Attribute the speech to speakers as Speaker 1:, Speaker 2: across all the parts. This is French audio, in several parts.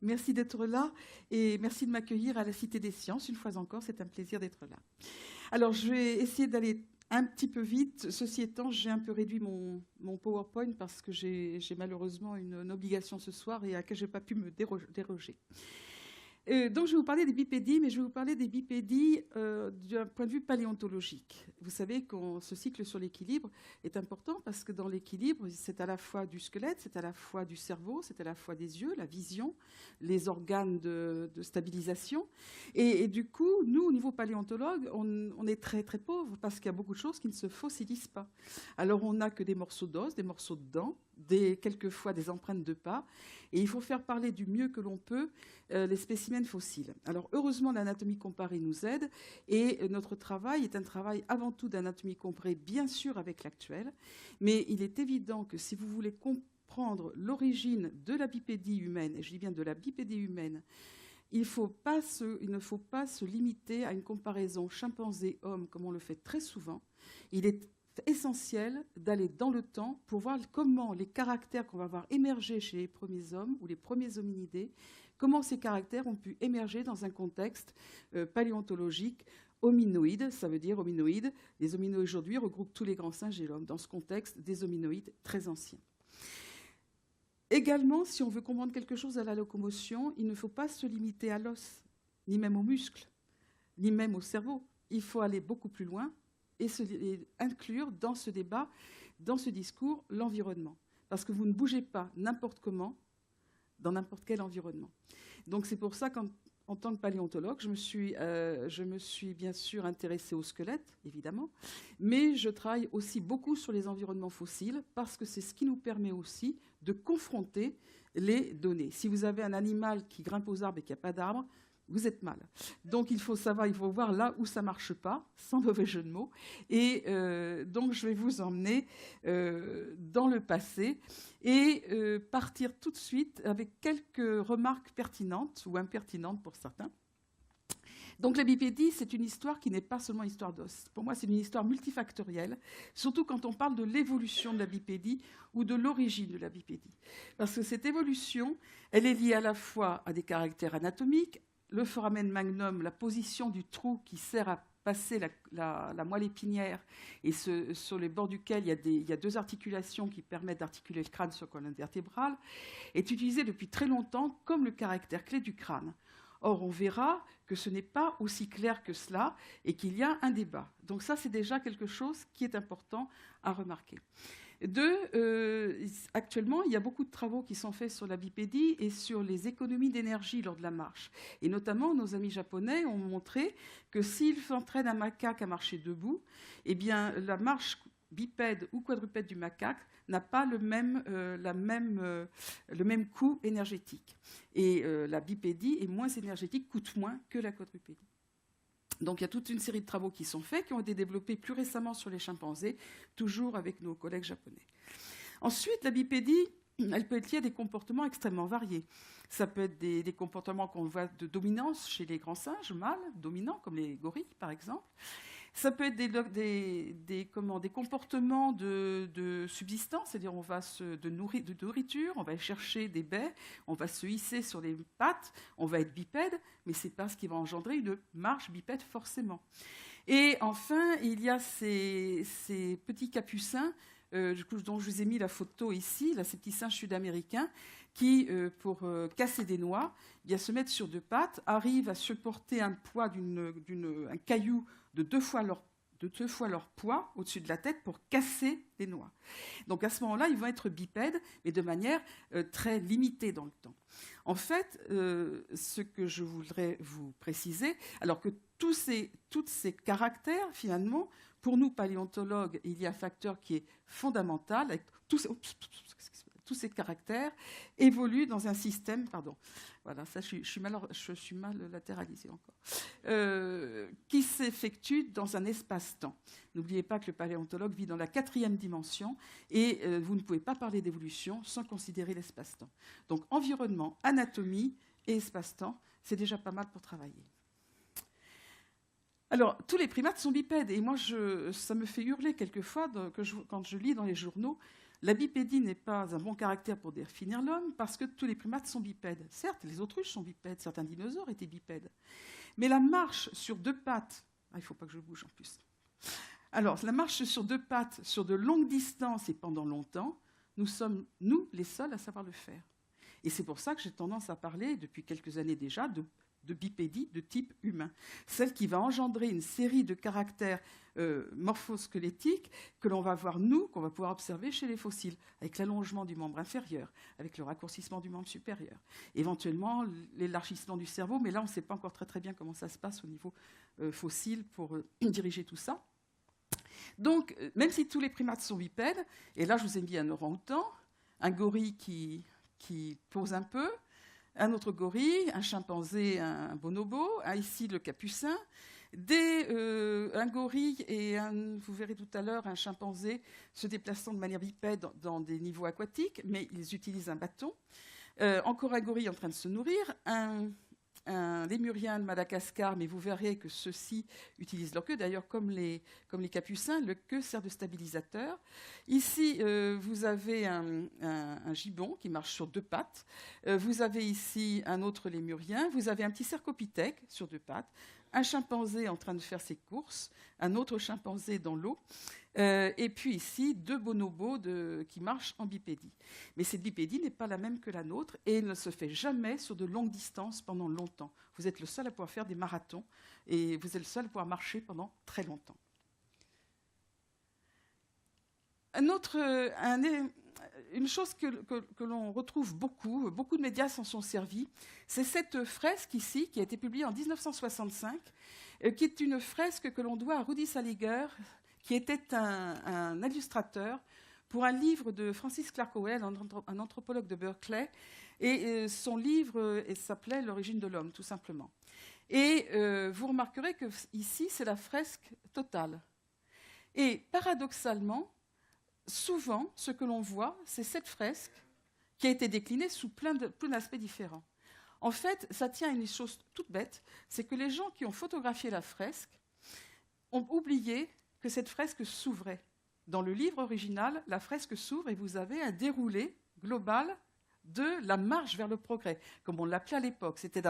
Speaker 1: Merci d'être là et merci de m'accueillir à la Cité des Sciences. Une fois encore, c'est un plaisir d'être là. Alors, je vais essayer d'aller un petit peu vite. Ceci étant, j'ai un peu réduit mon PowerPoint parce que j'ai malheureusement une obligation ce soir et à laquelle je n'ai pas pu me déroger. Donc, je vais vous parler des bipédies, mais je vais vous parler des bipédies d'un point de vue paléontologique. Vous savez que ce cycle sur l'équilibre est important parce que dans l'équilibre, c'est à la fois du squelette, c'est à la fois du cerveau, c'est à la fois des yeux, la vision, les organes de stabilisation. Et du coup, nous, au niveau paléontologue, on est très, très pauvre parce qu'il y a beaucoup de choses qui ne se fossilisent pas. Alors, on n'a que des morceaux d'os, des morceaux de dents, quelquefois des empreintes de pas. Et il faut faire parler du mieux que l'on peut les spécimens fossiles. Alors, heureusement, l'anatomie comparée nous aide et notre travail est un travail avant tout d'anatomie comparée, bien sûr, avec l'actuel, mais il est évident que si vous voulez comprendre l'origine de la bipédie humaine, et je dis bien de la bipédie humaine, il ne faut pas se limiter à une comparaison chimpanzé-homme comme on le fait très souvent. Il est essentiel d'aller dans le temps pour voir comment les caractères qu'on va voir émerger chez les premiers hommes ou les premiers hominidés, comment ces caractères ont pu émerger dans un contexte paléontologique hominoïde. Ça veut dire hominoïde. Les hominoïdes aujourd'hui regroupent tous les grands singes et l'homme dans ce contexte des hominoïdes très anciens. Également, si on veut comprendre quelque chose à la locomotion, il ne faut pas se limiter à l'os, ni même aux muscles, ni même au cerveau. Il faut aller beaucoup plus loin et inclure dans ce débat, dans ce discours, l'environnement. Parce que vous ne bougez pas n'importe comment dans n'importe quel environnement. Donc c'est pour ça qu'en tant que paléontologue, je me suis bien sûr intéressée au squelette, évidemment, mais je travaille aussi beaucoup sur les environnements fossiles parce que c'est ce qui nous permet aussi de confronter les données. Si vous avez un animal qui grimpe aux arbres et qu'il n'y a pas d'arbres, vous êtes mal. Donc il faut savoir, il faut voir là où ça ne marche pas, sans mauvais jeu de mots. Et donc je vais vous emmener dans le passé et partir tout de suite avec quelques remarques pertinentes ou impertinentes pour certains. Donc la bipédie, c'est une histoire qui n'est pas seulement une histoire d'os. Pour moi, c'est une histoire multifactorielle, surtout quand on parle de l'évolution de la bipédie ou de l'origine de la bipédie. Parce que cette évolution, elle est liée à la fois à des caractères anatomiques, le foramen magnum, la position du trou qui sert à passer la moelle épinière et sur les bords duquel il y a deux articulations qui permettent d'articuler le crâne sur la colonne vertébrale, est utilisé depuis très longtemps comme le caractère clé du crâne. Or, on verra que ce n'est pas aussi clair que cela et qu'il y a un débat. Donc ça, c'est déjà quelque chose qui est important à remarquer. Actuellement, il y a beaucoup de travaux qui sont faits sur la bipédie et sur les économies d'énergie lors de la marche. Et notamment, nos amis japonais ont montré que s'ils entraînent un macaque à marcher debout, eh bien, la marche bipède ou quadrupède du macaque n'a pas le même coût énergétique. Et la bipédie est moins énergétique, coûte moins que la quadrupédie. Donc il y a toute une série de travaux qui sont faits, qui ont été développés plus récemment sur les chimpanzés, toujours avec nos collègues japonais. Ensuite, la bipédie, elle peut être liée à des comportements extrêmement variés. Ça peut être des comportements qu'on voit de dominance chez les grands singes mâles, dominants, comme les gorilles par exemple. Ça peut être des comportements de subsistance, c'est-à-dire on va de nourriture, on va chercher des baies, on va se hisser sur les pattes, on va être bipède, mais ce n'est pas ce qui va engendrer une marche bipède forcément. Et enfin, il y a ces petits capucins dont je vous ai mis la photo ici, là, ces petits singes sud-américains, qui, pour casser des noix, bien, se mettent sur deux pattes, arrivent à supporter un poids un caillou de deux fois leur poids au-dessus de la tête pour casser les noix. Donc à ce moment-là, ils vont être bipèdes, mais de manière très limitée dans le temps. En fait, ce que je voudrais vous préciser, alors que tous ces caractères, finalement, pour nous paléontologues, il y a un facteur qui est fondamental, avec tous ces caractères évoluent dans un système, voilà, ça je suis mal latéralisée encore, qui s'effectue dans un espace-temps. N'oubliez pas que le paléontologue vit dans la 4e dimension et vous ne pouvez pas parler d'évolution sans considérer l'espace-temps. Donc environnement, anatomie et espace-temps, c'est déjà pas mal pour travailler. Alors, tous les primates sont bipèdes et moi, ça me fait hurler quelquefois quand je lis dans les journaux La bipédie n'est pas un bon caractère pour définir l'homme parce que tous les primates sont bipèdes. Certes, les autruches sont bipèdes, certains dinosaures étaient bipèdes. Mais la marche sur deux pattes, il ne faut pas que je bouge en plus. Alors, la marche sur deux pattes, sur de longues distances et pendant longtemps, nous sommes, nous, les seuls à savoir le faire. Et c'est pour ça que j'ai tendance à parler, depuis quelques années déjà, de bipédie de type humain. Celle qui va engendrer une série de caractères morphosquelettiques que l'on va voir, nous, qu'on va pouvoir observer chez les fossiles, avec l'allongement du membre inférieur, avec le raccourcissement du membre supérieur, éventuellement l'élargissement du cerveau, mais là, on ne sait pas encore très bien comment ça se passe au niveau fossile pour diriger tout ça. Donc, même si tous les primates sont bipèdes, et là, je vous ai mis un orang-outan, un gorille qui pose un peu, un autre gorille, un chimpanzé, un bonobo, ici le capucin, un gorille et vous verrez tout à l'heure un chimpanzé se déplaçant de manière bipède dans des niveaux aquatiques, mais ils utilisent un bâton. Encore un gorille en train de se nourrir, un lémurien de Madagascar, mais vous verrez que ceux-ci utilisent leur queue. D'ailleurs, comme les capucins, le queue sert de stabilisateur. Ici, vous avez un gibbon qui marche sur deux pattes. Vous avez ici un autre lémurien. Vous avez un petit cercopithèque sur deux pattes. Un chimpanzé en train de faire ses courses. Un autre chimpanzé dans l'eau. Et puis ici, deux bonobos qui marchent en bipédie. Mais cette bipédie n'est pas la même que la nôtre et ne se fait jamais sur de longues distances pendant longtemps. Vous êtes le seul à pouvoir faire des marathons et vous êtes le seul à pouvoir marcher pendant très longtemps. Une chose que l'on retrouve beaucoup de médias s'en sont servis, c'est cette fresque ici qui a été publiée en 1965, qui est une fresque que l'on doit à Rudi Saliger, qui était un illustrateur pour un livre de Francis Clark Howell, un anthropologue de Berkeley, et son livre s'appelait « L'origine de l'homme », tout simplement. Et vous remarquerez que ici, c'est la fresque totale. Et paradoxalement, souvent, ce que l'on voit, c'est cette fresque qui a été déclinée sous plein d'aspects différents. En fait, ça tient à une chose toute bête, c'est que les gens qui ont photographié la fresque ont oublié que cette fresque s'ouvrait. Dans le livre original, la fresque s'ouvre et vous avez un déroulé global de la marche vers le progrès, comme on l'appelait à l'époque. C'était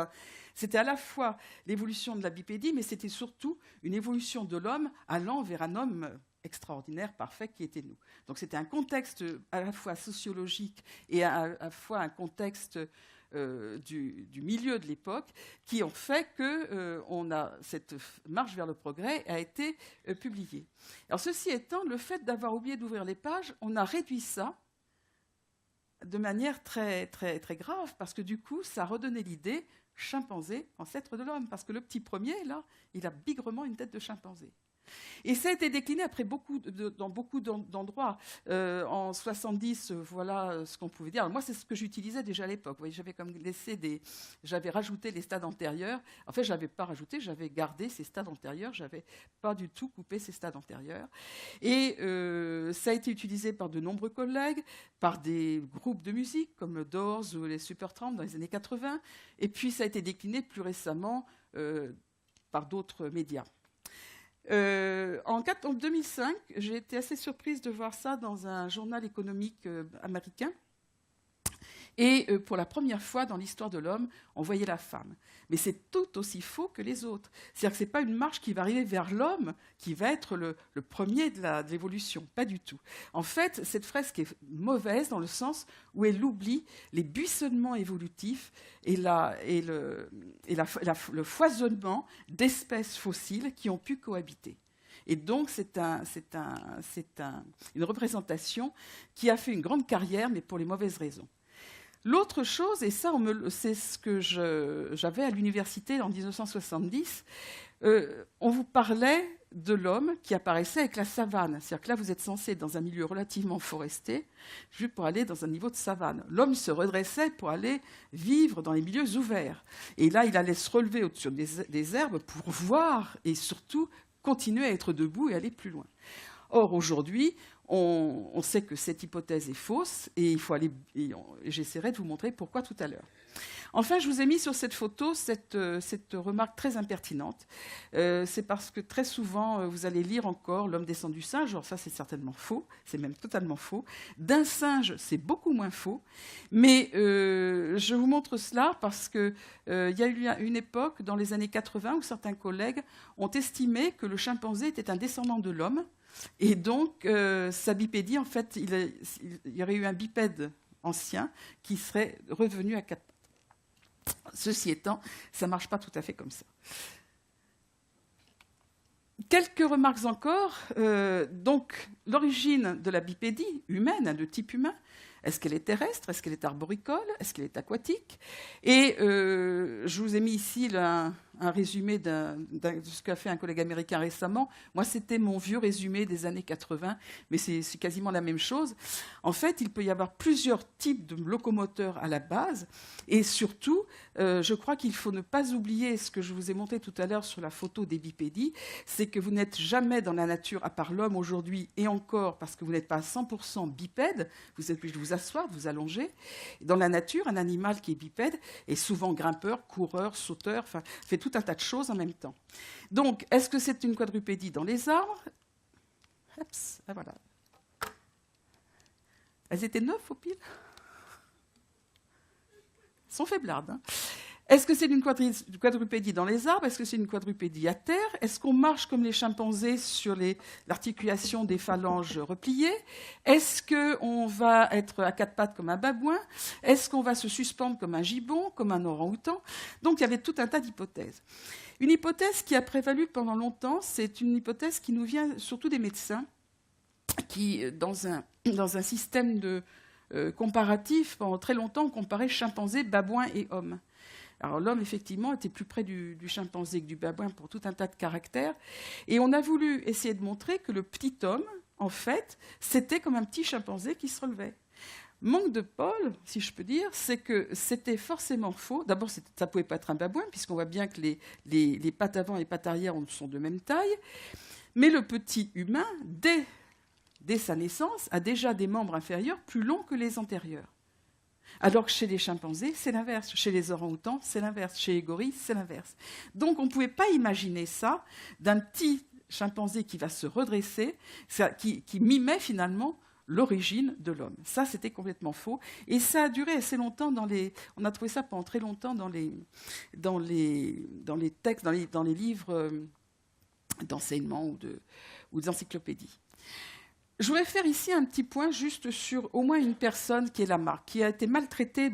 Speaker 1: à la fois l'évolution de la bipédie, mais c'était surtout une évolution de l'homme allant vers un homme extraordinaire, parfait, qui était nous. Donc c'était un contexte à la fois sociologique et à la fois un contexte du milieu de l'époque, qui ont fait que cette marche vers le progrès a été publiée. Alors ceci étant, le fait d'avoir oublié d'ouvrir les pages, on a réduit ça de manière très, très, très grave, parce que du coup, ça a redonné l'idée chimpanzé, ancêtre de l'homme, parce que le petit premier, là, il a bigrement une tête de chimpanzé. Et ça a été décliné après dans beaucoup d'endroits. En 70, voilà ce qu'on pouvait dire. Alors moi, c'est ce que j'utilisais déjà à l'époque. Vous voyez, j'avais rajouté les stades antérieurs. En fait, je n'avais pas rajouté, j'avais gardé ces stades antérieurs. Je n'avais pas du tout coupé ces stades antérieurs. Et ça a été utilisé par de nombreux collègues, par des groupes de musique comme Doors ou les Supertramp dans les années 80. Et puis, ça a été décliné plus récemment par d'autres médias. En 2005, j'ai été assez surprise de voir ça dans un journal économique américain. Et pour la première fois dans l'histoire de l'homme, on voyait la femme. Mais c'est tout aussi faux que les autres. C'est-à-dire que ce n'est pas une marche qui va arriver vers l'homme qui va être le premier de l'évolution. Pas du tout. En fait, cette fresque est mauvaise dans le sens où elle oublie les buissonnements évolutifs et le foisonnement d'espèces fossiles qui ont pu cohabiter. Et donc, c'est une représentation qui a fait une grande carrière, mais pour les mauvaises raisons. L'autre chose, et ça, c'est ce que j'avais à l'université en 1970, on vous parlait de l'homme qui apparaissait avec la savane. C'est-à-dire que là, vous êtes censé être dans un milieu relativement foresté, juste pour aller dans un niveau de savane. L'homme se redressait pour aller vivre dans les milieux ouverts. Et là, il allait se relever au-dessus des herbes pour voir et surtout continuer à être debout et aller plus loin. Or, aujourd'hui, on sait que cette hypothèse est fausse, et il faut aller. Et j'essaierai de vous montrer pourquoi tout à l'heure. Enfin, je vous ai mis sur cette photo cette remarque très impertinente. C'est parce que très souvent, vous allez lire encore l'homme descend du singe. Alors ça, c'est certainement faux, c'est même totalement faux. D'un singe, c'est beaucoup moins faux. Mais je vous montre cela parce qu'il y a eu une époque, dans les années 80, où certains collègues ont estimé que le chimpanzé était un descendant de l'homme. Et donc, sa bipédie, en fait, il y aurait eu un bipède ancien qui serait revenu à 4 pattes. Ceci étant, ça ne marche pas tout à fait comme ça. Quelques remarques encore. Donc, l'origine de la bipédie humaine, de type humain, est-ce qu'elle est terrestre? Est-ce qu'elle est arboricole? Est-ce qu'elle est aquatique? Et je vous ai mis ici un résumé de ce qu'a fait un collègue américain récemment. Moi, c'était mon vieux résumé des années 80, mais c'est quasiment la même chose. En fait, il peut y avoir plusieurs types de locomoteurs à la base, et surtout, je crois qu'il faut ne pas oublier ce que je vous ai montré tout à l'heure sur la photo des bipédies, c'est que vous n'êtes jamais dans la nature, à part l'homme aujourd'hui, et encore parce que vous n'êtes pas à 100% bipède, vous êtes obligé de vous asseoir, de vous allonger. Dans la nature, un animal qui est bipède est souvent grimpeur, coureur, sauteur, enfin, fait tout un tas de choses en même temps. Donc, est-ce que c'est une quadrupédie dans les arbres? Ah, voilà. Elles étaient 9 au pile. Elles sont faiblardes. Hein. Est-ce que c'est une quadrupédie dans les arbres? Est-ce que c'est une quadrupédie à terre? Est-ce qu'on marche comme les chimpanzés sur l'articulation des phalanges repliées? Est-ce qu'on va être à 4 pattes comme un babouin? Est-ce qu'on va se suspendre comme un gibbon, comme un orang-outan? Donc il y avait tout un tas d'hypothèses. Une hypothèse qui a prévalu pendant longtemps, c'est une hypothèse qui nous vient surtout des médecins, qui, dans un système de comparatif, pendant très longtemps, on comparait chimpanzés, babouins et hommes. Alors l'homme, effectivement, était plus près du chimpanzé que du babouin pour tout un tas de caractères. Et on a voulu essayer de montrer que le petit homme, en fait, c'était comme un petit chimpanzé qui se relevait. Manque de Paul, si je peux dire, c'est que c'était forcément faux. D'abord, ça ne pouvait pas être un babouin, puisqu'on voit bien que les pattes avant et les pattes arrière sont de même taille. Mais le petit humain, dès sa naissance, a déjà des membres inférieurs plus longs que les antérieurs. Alors que chez les chimpanzés, c'est l'inverse. Chez les orang-outans, c'est l'inverse. Chez les gorilles, c'est l'inverse. Donc, on ne pouvait pas imaginer ça d'un petit chimpanzé qui va se redresser, qui mimait finalement l'origine de l'homme. Ça, c'était complètement faux. Et ça a duré assez longtemps on a trouvé ça pendant très longtemps dans les textes, dans les livres d'enseignement ou d'encyclopédie. Je voudrais faire ici un petit point juste sur au moins une personne qui est Lamarck, qui a été maltraitée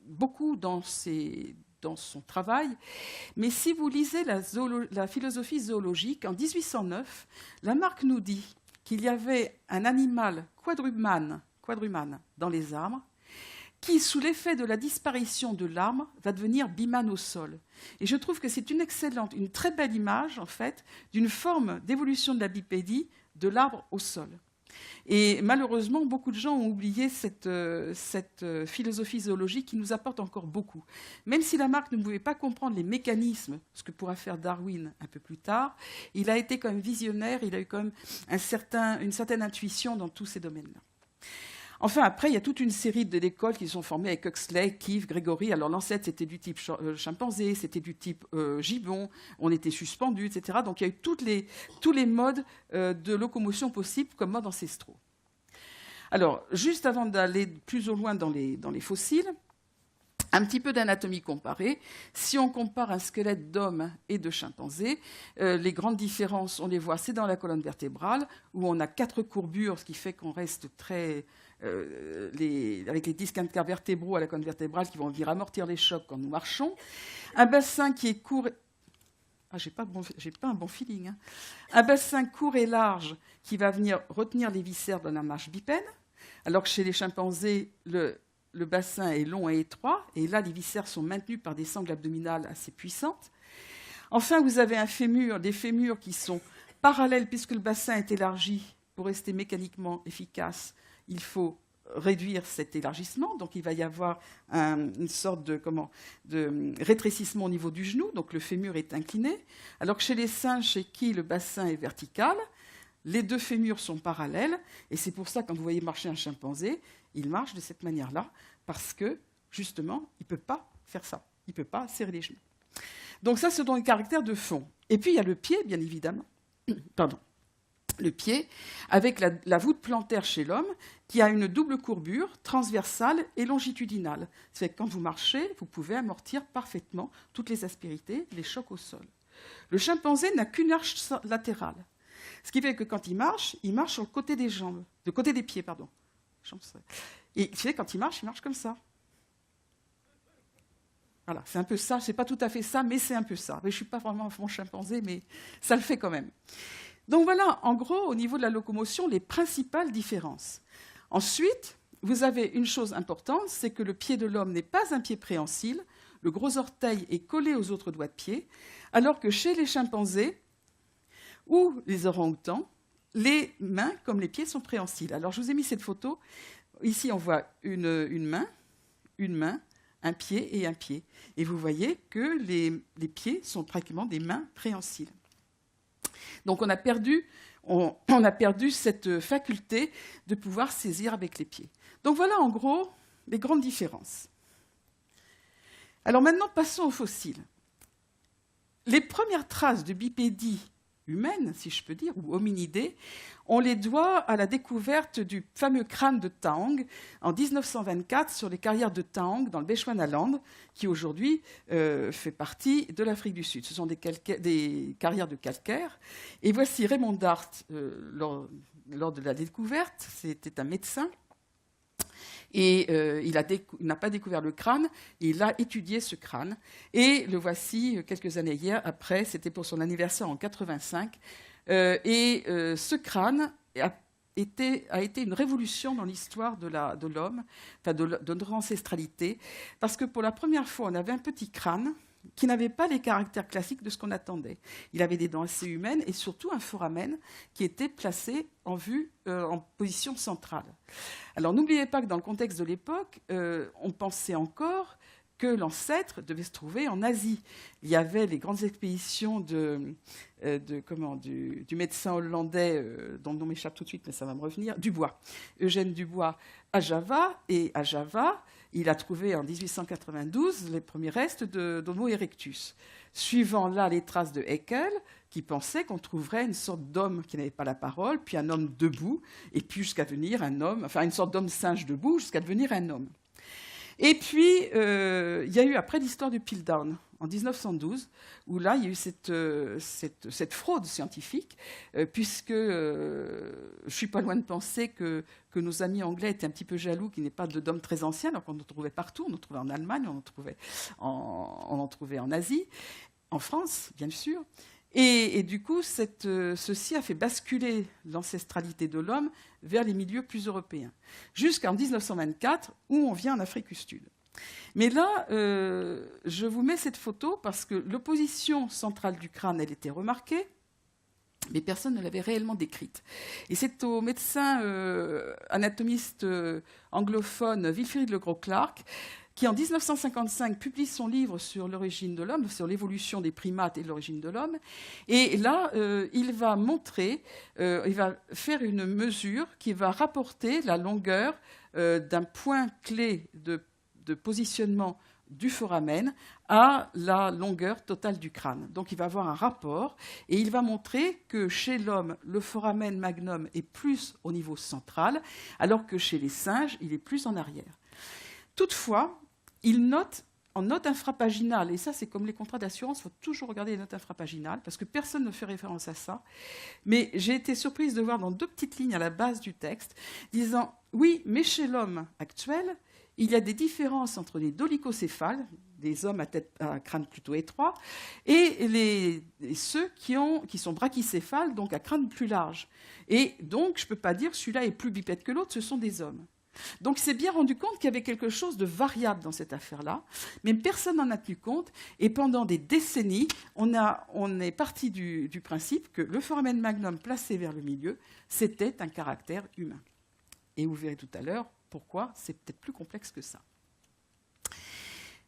Speaker 1: beaucoup dans son travail. Mais si vous lisez la philosophie zoologique, en 1809, Lamarck nous dit qu'il y avait un animal quadrumane dans les arbres, qui, sous l'effet de la disparition de l'arbre, va devenir bimane au sol. Et je trouve que c'est une très belle image, en fait, d'une forme d'évolution de la bipédie de l'arbre au sol. Et malheureusement, beaucoup de gens ont oublié cette philosophie zoologique qui nous apporte encore beaucoup. Même si Lamarck ne pouvait pas comprendre les mécanismes, ce que pourra faire Darwin un peu plus tard, il a été quand même visionnaire, il a eu quand même une certaine intuition dans tous ces domaines-là. Enfin, après, il y a toute une série d'écoles qui sont formées avec Huxley, Keefe, Gregory. Alors, l'ancêtre, c'était du type chimpanzé, c'était du type gibbon, on était suspendu, etc. Donc, il y a eu tous les modes de locomotion possibles comme modes ancestraux. Alors, juste avant d'aller plus au loin dans les fossiles, un petit peu d'anatomie comparée. Si on compare un squelette d'homme et de chimpanzé, les grandes différences, on les voit, c'est dans la colonne vertébrale, où on a 4 courbures, ce qui fait qu'on reste très... avec les disques intervertébraux à la colonne vertébrale qui vont venir amortir les chocs quand nous marchons. Un bassin qui est court... Ah, j'ai pas un bon feeling. Hein. Un bassin court et large qui va venir retenir les viscères dans la marche bipède, alors que chez les chimpanzés, le bassin est long et étroit, et là, les viscères sont maintenus par des sangles abdominales assez puissantes. Enfin, vous avez des fémurs qui sont parallèles, puisque le bassin est élargi. Pour rester mécaniquement efficace, il faut réduire cet élargissement. Donc, il va y avoir une sorte de rétrécissement au niveau du genou. Donc, le fémur est incliné. Alors que chez les singes, chez qui le bassin est vertical, les deux fémurs sont parallèles, et c'est pour ça que quand vous voyez marcher un chimpanzé, il marche de cette manière-là, parce que, justement, il ne peut pas faire ça. Il ne peut pas serrer les genoux. Donc ça, c'est dans le caractère de fond. Et puis, il y a le pied, bien évidemment. Pardon. Le pied, avec la voûte plantaire chez l'homme, qui a une double courbure, transversale et longitudinale. C'est que quand vous marchez, vous pouvez amortir parfaitement toutes les aspérités, les chocs au sol. Le chimpanzé n'a qu'une arche latérale. Ce qui fait que quand il marche sur le côté des jambes, le côté des pieds, pardon. Et quand il marche comme ça. Voilà, c'est un peu ça, c'est pas tout à fait ça, mais c'est un peu ça. Mais je ne suis pas vraiment mon chimpanzé, mais ça le fait quand même. Donc voilà, en gros, au niveau de la locomotion, les principales différences. Ensuite, vous avez une chose importante, c'est que le pied de l'homme n'est pas un pied préhensile, le gros orteil est collé aux autres doigts de pied, alors que chez les chimpanzés ou les orang-outans, les mains comme les pieds sont préhensiles. Alors je vous ai mis cette photo. Ici, on voit une main, un pied et un pied. Et vous voyez que les pieds sont pratiquement des mains préhensiles. Donc on a perdu cette faculté de pouvoir saisir avec les pieds. Donc voilà en gros les grandes différences. Alors maintenant, passons aux fossiles. Les premières traces de bipédie humaine, si je peux dire, ou hominidés, on les doit à la découverte du fameux crâne de Taong en 1924 sur les carrières de Taong dans le Bechuanaland, qui aujourd'hui fait partie de l'Afrique du Sud. Ce sont des carrières de calcaire. Et voici Raymond Dart, lors de la découverte, c'était un médecin. Et il n'a pas découvert le crâne, il a étudié ce crâne. Et le voici quelques années après, c'était pour son anniversaire en 85. Ce crâne a été une révolution dans l'histoire de l'homme, enfin de notre ancestralité, parce que pour la première fois, on avait un petit crâne qui n'avait pas les caractères classiques de ce qu'on attendait. Il avait des dents assez humaines et surtout un foramen qui était placé en position centrale. Alors n'oubliez pas que dans le contexte de l'époque, on pensait encore que l'ancêtre devait se trouver en Asie. Il y avait les grandes expéditions du médecin hollandais, dont le nom m'échappe tout de suite, mais ça va me revenir, Dubois, Eugène Dubois, à Java. Et à Java, il a trouvé en 1892 les premiers restes d'Homo erectus. Suivant là les traces de Haeckel, qui pensait qu'on trouverait une sorte d'homme qui n'avait pas la parole, puis un homme debout, et puis jusqu'à devenir un homme, enfin une sorte d'homme singe debout, jusqu'à devenir un homme. Et puis, il y a eu après l'histoire du Piltdown, en 1912, où là, il y a eu cette fraude scientifique, puisque je ne suis pas loin de penser que nos amis anglais étaient un petit peu jaloux qu'il n'y ait pas d'hommes très anciens, alors qu'on en trouvait partout. On en trouvait en Allemagne, on en trouvait en Asie, en France, bien sûr. Et du coup, ceci a fait basculer l'ancestralité de l'homme vers les milieux plus européens, jusqu'en 1924, où on vient en Afrique du Sud. Mais là, je vous mets cette photo parce que l'opposition centrale du crâne, elle était remarquée, mais personne ne l'avait réellement décrite. Et c'est au médecin anatomiste anglophone Wilfrid Le Gros-Clark qui en 1955 publie son livre sur l'origine de l'homme, sur l'évolution des primates et de l'origine de l'homme. Et là, il va il va faire une mesure qui va rapporter la longueur d'un point clé de positionnement du foramen à la longueur totale du crâne. Donc il va avoir un rapport et il va montrer que chez l'homme, le foramen magnum est plus au niveau central, alors que chez les singes, il est plus en arrière. Toutefois, il note en note infrapaginale, et ça c'est comme les contrats d'assurance, il faut toujours regarder les notes infrapaginales, parce que personne ne fait référence à ça. Mais j'ai été surprise de voir dans 2 petites lignes à la base du texte, disant « Oui, mais chez l'homme actuel, il y a des différences entre les dolicocéphales, des hommes à crâne plutôt étroit, et ceux qui sont brachycéphales, donc à crâne plus large. Et donc, je ne peux pas dire celui-là est plus bipède que l'autre, ce sont des hommes. » Donc, il s'est bien rendu compte qu'il y avait quelque chose de variable dans cette affaire-là, mais personne n'en a tenu compte. Et pendant des décennies, on est parti du principe que le foramen magnum placé vers le milieu, c'était un caractère humain. Et vous verrez tout à l'heure pourquoi c'est peut-être plus complexe que ça.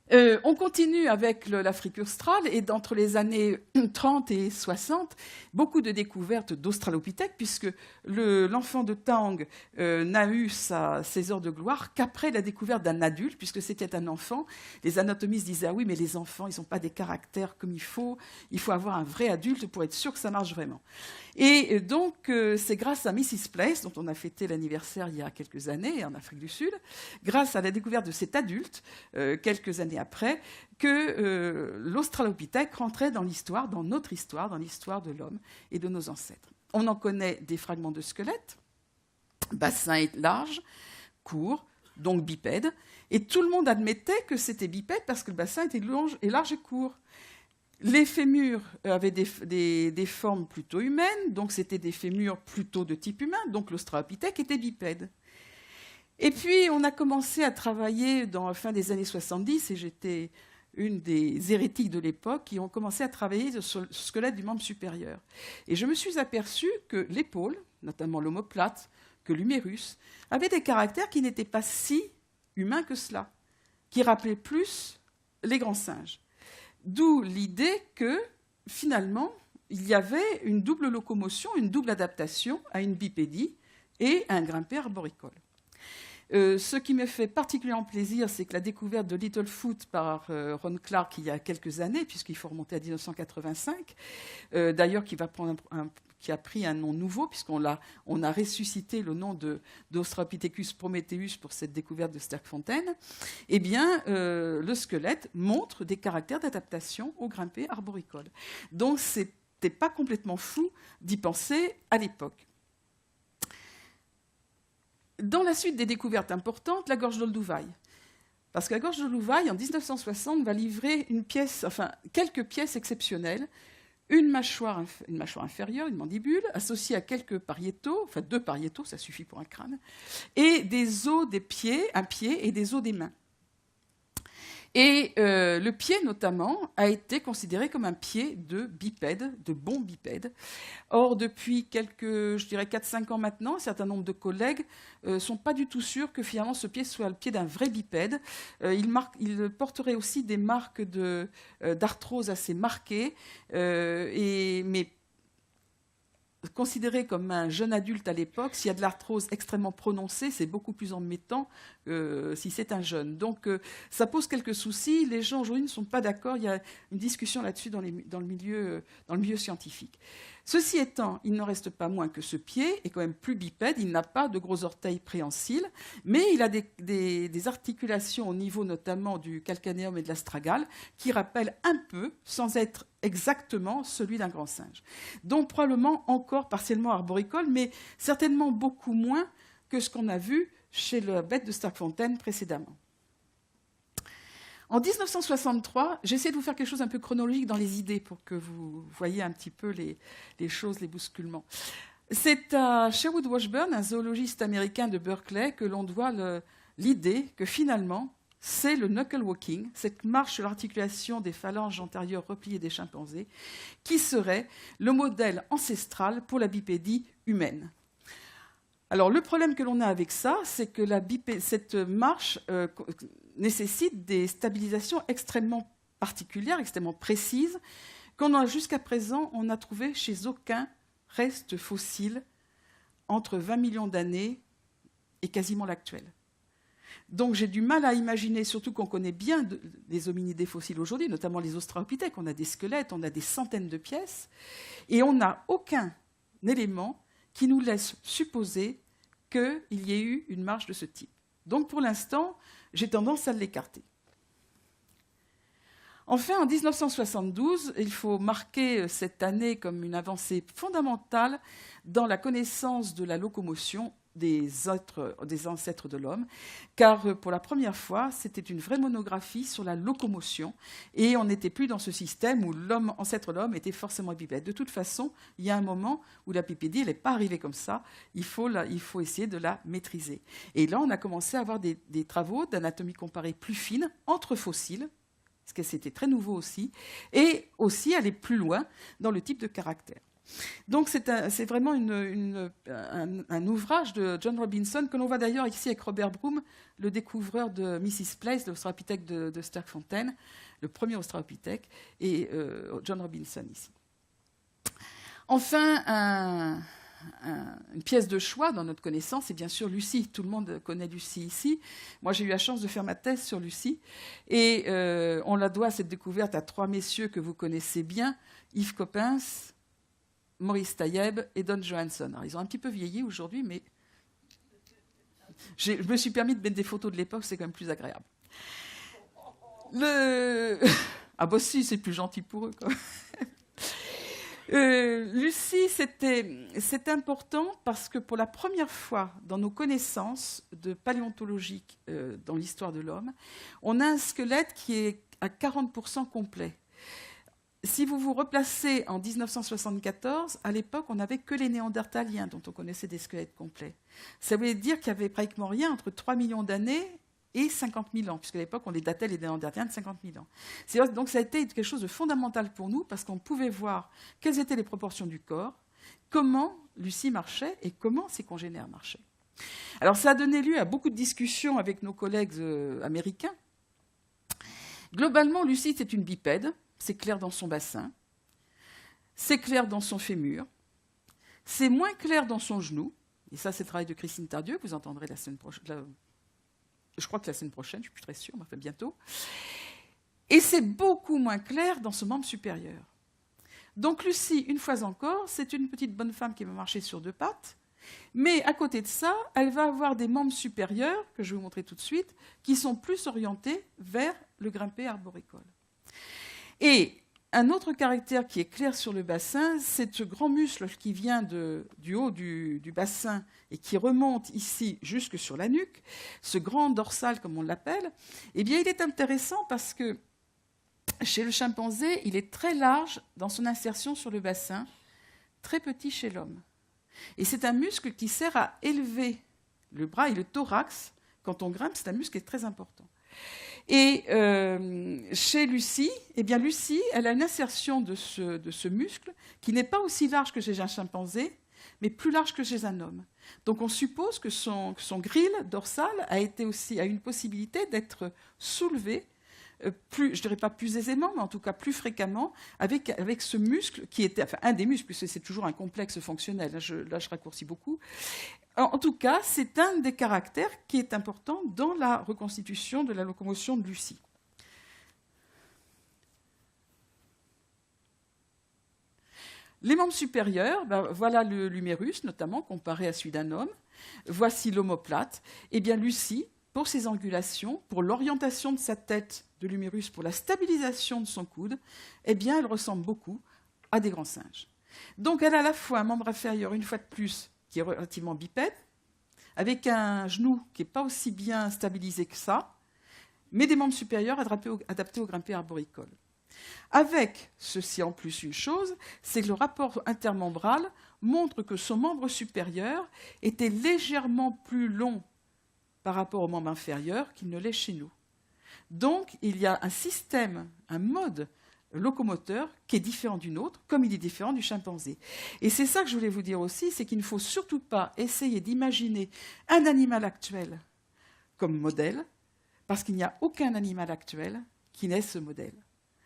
Speaker 1: On continue avec l'Afrique australe, et d'entre les années 30 et 60, beaucoup de découvertes d'Australopithèques, puisque l'enfant de Tang n'a eu ses heures de gloire qu'après la découverte d'un adulte, puisque c'était un enfant. Les anatomistes disaient « Ah oui, mais les enfants, ils n'ont pas des caractères comme il faut avoir un vrai adulte pour être sûr que ça marche vraiment ». Et donc, c'est grâce à Mrs. Place, dont on a fêté l'anniversaire il y a quelques années en Afrique du Sud, grâce à la découverte de cet adulte, quelques années après, que l'Australopithèque rentrait dans l'histoire, dans notre histoire, dans l'histoire de l'homme et de nos ancêtres. On en connaît des fragments de squelettes, bassin est large, court, donc bipède, et tout le monde admettait que c'était bipède parce que le bassin était large et court. Les fémurs avaient des formes plutôt humaines, donc c'était des fémurs plutôt de type humain, donc l'Australopithèque était bipède. Et puis, on a commencé à travailler dans la fin des années 70, et j'étais une des hérétiques de l'époque, qui ont commencé à travailler sur le squelette du membre supérieur. Et je me suis aperçue que l'épaule, notamment l'omoplate, que l'humérus, avaient des caractères qui n'étaient pas si humains que cela, qui rappelaient plus les grands singes. D'où l'idée que, finalement, il y avait une double locomotion, une double adaptation à une bipédie et à un grimpé arboricole. Ce qui me fait particulièrement plaisir, c'est que la découverte de Littlefoot par Ron Clark il y a quelques années, puisqu'il faut remonter à 1985, d'ailleurs qui a pris un nom nouveau, puisqu'on a ressuscité le nom d'Australopithecus prometheus pour cette découverte de Sterkfontein, eh bien, le squelette montre des caractères d'adaptation au grimpé arboricole. Donc, ce n'était pas complètement fou d'y penser à l'époque. Dans la suite des découvertes importantes, la gorge d'Olduvai. Parce que la gorge d'Olduvai, en 1960, va livrer quelques pièces exceptionnelles. Une mâchoire inférieure, une mandibule, associée à quelques pariétaux, enfin 2 pariétaux, ça suffit pour un crâne, et des os des pieds, un pied, et des os des mains. Et le pied, notamment, a été considéré comme un pied de bipède, de bon bipède. Or, depuis quelques, je dirais 4-5 ans maintenant, un certain nombre de collègues ne sont pas du tout sûrs que finalement ce pied soit le pied d'un vrai bipède. Il porterait aussi des marques d'arthrose assez marquées, mais considéré comme un jeune adulte à l'époque, s'il y a de l'arthrose extrêmement prononcée, c'est beaucoup plus embêtant si c'est un jeune. Donc ça pose quelques soucis. Les gens aujourd'hui ne sont pas d'accord. Il y a une discussion là-dessus dans le milieu scientifique. Ceci étant, il n'en reste pas moins que ce pied est quand même plus bipède. Il n'a pas de gros orteils préhensiles, mais il a des articulations au niveau notamment du calcanéum et de l'astragale qui rappellent un peu, sans être exactement, celui d'un grand singe. Donc probablement encore partiellement arboricole, mais certainement beaucoup moins que ce qu'on a vu chez la bête de Sterkfontein précédemment. En 1963, j'essaie de vous faire quelque chose un peu chronologique dans les idées pour que vous voyez un petit peu les choses, les bousculements. C'est à Sherwood Washburn, un zoologiste américain de Berkeley, que l'on doit l'idée que finalement, c'est le knuckle walking, cette marche sur l'articulation des phalanges antérieures repliées des chimpanzés, qui serait le modèle ancestral pour la bipédie humaine. Alors, le problème que l'on a avec ça, c'est que cette marche nécessite des stabilisations extrêmement particulières, extrêmement précises, qu'on a jusqu'à présent, on n'a trouvé chez aucun reste fossile entre 20 millions d'années et quasiment l'actuel. Donc j'ai du mal à imaginer, surtout qu'on connaît bien les hominidés fossiles aujourd'hui, notamment les australopithèques, on a des squelettes, on a des centaines de pièces, et on n'a aucun élément qui nous laisse supposer qu'il y ait eu une marche de ce type. Donc pour l'instant, j'ai tendance à l'écarter. Enfin, en 1972, il faut marquer cette année comme une avancée fondamentale dans la connaissance de la locomotion des ancêtres de l'homme, car pour la première fois, c'était une vraie monographie sur la locomotion, et on n'était plus dans ce système où ancêtre de l'homme était forcément bipède. De toute façon, il y a un moment où la bipédie, elle n'est pas arrivée comme ça, il faut essayer de la maîtriser. Et là, on a commencé à avoir des travaux d'anatomie comparée plus fine entre fossiles, parce que c'était très nouveau aussi, et aussi aller plus loin dans le type de caractère. Donc c'est vraiment un ouvrage de John Robinson, que l'on voit d'ailleurs ici avec Robert Broom, le découvreur de Mrs. Place, l'australopithèque de Sterkfontein, le premier australopithèque, et John Robinson ici. Enfin, une pièce de choix dans notre connaissance, c'est bien sûr Lucie. Tout le monde connaît Lucie ici. Moi, j'ai eu la chance de faire ma thèse sur Lucie. Et on la doit, cette découverte, à 3 messieurs que vous connaissez bien, Yves Coppens, Maurice Taïeb et Don Johansson. Alors, ils ont un petit peu vieilli aujourd'hui, mais je me suis permis de mettre des photos de l'époque, c'est quand même plus agréable. Ah bah si, c'est plus gentil pour eux, quoi. Lucie, c'est important parce que pour la première fois dans nos connaissances de paléontologie dans l'histoire de l'homme, on a un squelette qui est à 40% complet. Si vous vous replacez en 1974, à l'époque, on n'avait que les néandertaliens dont on connaissait des squelettes complets. Ça voulait dire qu'il n'y avait pratiquement rien entre 3 millions d'années et 50 000 ans, puisqu'à l'époque, on les datait, les néandertaliens, de 50 000 ans. Donc ça a été quelque chose de fondamental pour nous, parce qu'on pouvait voir quelles étaient les proportions du corps, comment Lucie marchait et comment ses congénères marchaient. Alors ça a donné lieu à beaucoup de discussions avec nos collègues américains. Globalement, Lucie, c'est une bipède. C'est clair dans son bassin, c'est clair dans son fémur, c'est moins clair dans son genou, et ça c'est le travail de Christine Tardieu, que vous entendrez la semaine prochaine, je crois que la semaine prochaine, je ne suis plus très sûre, mais enfin bientôt, et c'est beaucoup moins clair dans son membre supérieur. Donc Lucie, une fois encore, c'est une petite bonne femme qui va marcher sur 2 pattes, mais à côté de ça, elle va avoir des membres supérieurs, que je vais vous montrer tout de suite, qui sont plus orientés vers le grimpé arboricole. Et un autre caractère qui est clair sur le bassin, c'est ce grand muscle qui vient du haut du bassin et qui remonte ici jusque sur la nuque, ce grand dorsal comme on l'appelle. Eh bien, il est intéressant parce que chez le chimpanzé, il est très large dans son insertion sur le bassin, très petit chez l'homme. Et c'est un muscle qui sert à élever le bras et le thorax. Quand on grimpe, c'est un muscle qui est très important. Et chez Lucie, eh bien Lucie, elle a une insertion de ce muscle qui n'est pas aussi large que chez un chimpanzé, mais plus large que chez un homme. Donc on suppose que son grille dorsal a une possibilité d'être soulevé, je ne dirais pas plus aisément, mais en tout cas plus fréquemment, avec ce muscle qui était, enfin un des muscles, puisque c'est toujours un complexe fonctionnel, là je raccourcis beaucoup. En tout cas, c'est un des caractères qui est important dans la reconstitution de la locomotion de Lucie. Les membres supérieurs, voilà l'humérus, notamment, comparé à celui d'un homme. Voici l'omoplate. Eh bien, Lucie, pour ses angulations, pour l'orientation de sa tête de l'humérus, pour la stabilisation de son coude, eh bien, elle ressemble beaucoup à des grands singes. Donc, elle a à la fois un membre inférieur, une fois de plus, qui est relativement bipède, avec un genou qui n'est pas aussi bien stabilisé que ça, mais des membres supérieurs adaptés au grimpé arboricole. Avec ceci en plus une chose, c'est que le rapport intermembral montre que son membre supérieur était légèrement plus long par rapport au membre inférieur qu'il ne l'est chez nous. Donc, il y a un système, un mode locomoteur qui est différent du nôtre, comme il est différent du chimpanzé. Et c'est ça que je voulais vous dire aussi, c'est qu'il ne faut surtout pas essayer d'imaginer un animal actuel comme modèle, parce qu'il n'y a aucun animal actuel qui n'ait ce modèle.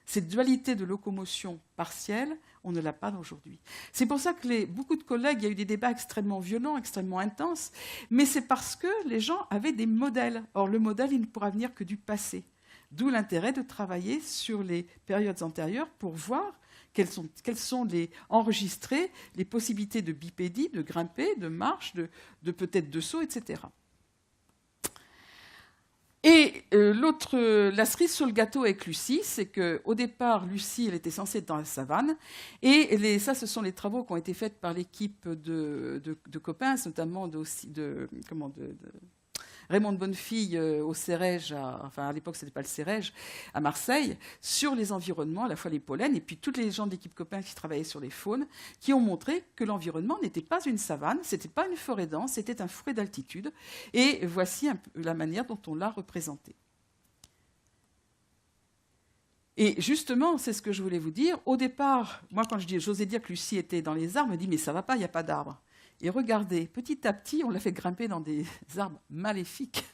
Speaker 1: Cette dualité de locomotion partielle, on ne l'a pas aujourd'hui. C'est pour ça que beaucoup de collègues, il y a eu des débats extrêmement violents, extrêmement intenses, mais c'est parce que les gens avaient des modèles. Or, le modèle, il ne pourra venir que du passé. D'où l'intérêt de travailler sur les périodes antérieures pour voir quelles sont enregistrer les possibilités de bipédie, de grimper, de marche, de peut-être de saut, etc. Et la cerise sur le gâteau avec Lucie, c'est qu'au départ, Lucie, elle était censée être dans la savane. Et ça, ce sont les travaux qui ont été faits par l'équipe de Coppens, notamment de Raymond de Bonnefille au CEREJ, à l'époque, ce n'était pas le CEREJ, à Marseille, sur les environnements, à la fois les pollens, et puis toutes les gens de l'équipe Coppens qui travaillaient sur les faunes, qui ont montré que l'environnement n'était pas une savane, ce n'était pas une forêt dense, c'était un fourré d'altitude. Et voici la manière dont on l'a représenté. Et justement, c'est ce que je voulais vous dire. Au départ, moi, quand j'osais dire que Lucie était dans les arbres, elle me dit « mais ça va pas, il n'y a pas d'arbres ». Et regardez, petit à petit, on l'a fait grimper dans des arbres maléfiques,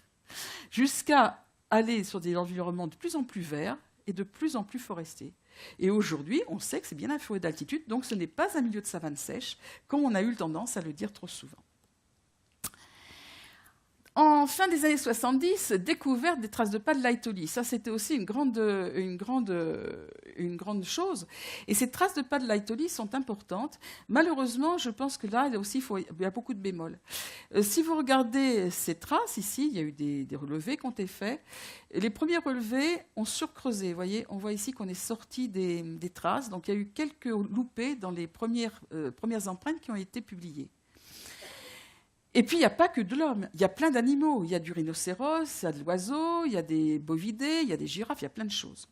Speaker 1: jusqu'à aller sur des environnements de plus en plus verts et de plus en plus forestiers. Et aujourd'hui, on sait que c'est bien un forêt d'altitude, donc ce n'est pas un milieu de savane sèche, comme on a eu tendance à le dire trop souvent. En fin des années 70, découverte des traces de pas de Laetoli. Ça, c'était aussi une grande chose. Et ces traces de pas de Laetoli sont importantes. Malheureusement, je pense que là, aussi, il y a beaucoup de bémols. Si vous regardez ces traces, ici, il y a eu des relevés qui ont été faits. Les premiers relevés ont surcreusé. Vous voyez, on voit ici qu'on est sorti des traces. Donc, il y a eu quelques loupés dans les premières empreintes qui ont été publiées. Et puis, il n'y a pas que de l'homme, il y a plein d'animaux. Il y a du rhinocéros, il y a de l'oiseau, il y a des bovidés, il y a des girafes, il y a plein de choses.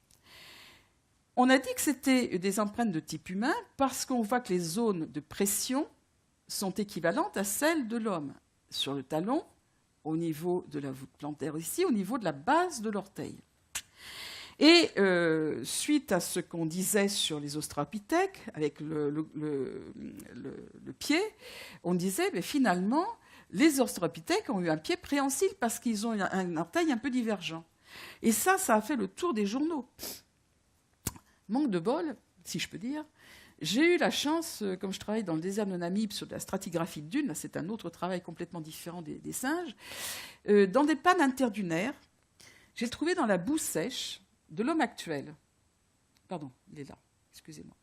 Speaker 1: On a dit que c'était des empreintes de type humain parce qu'on voit que les zones de pression sont équivalentes à celles de l'homme. Sur le talon, au niveau de la voûte plantaire ici, au niveau de la base de l'orteil. Et suite à ce qu'on disait sur les australopithèques, avec le pied, on disait, mais finalement, les australopithèques ont eu un pied préhensile parce qu'ils ont un orteil un peu divergent. Et ça a fait le tour des journaux. Manque de bol, si je peux dire. J'ai eu la chance, comme je travaille dans le désert de Namib sur de la stratigraphie de dunes, là c'est un autre travail complètement différent des singes, dans des pannes interdunaires, j'ai trouvé dans la boue sèche de l'homme actuel. Pardon, il est là, excusez-moi.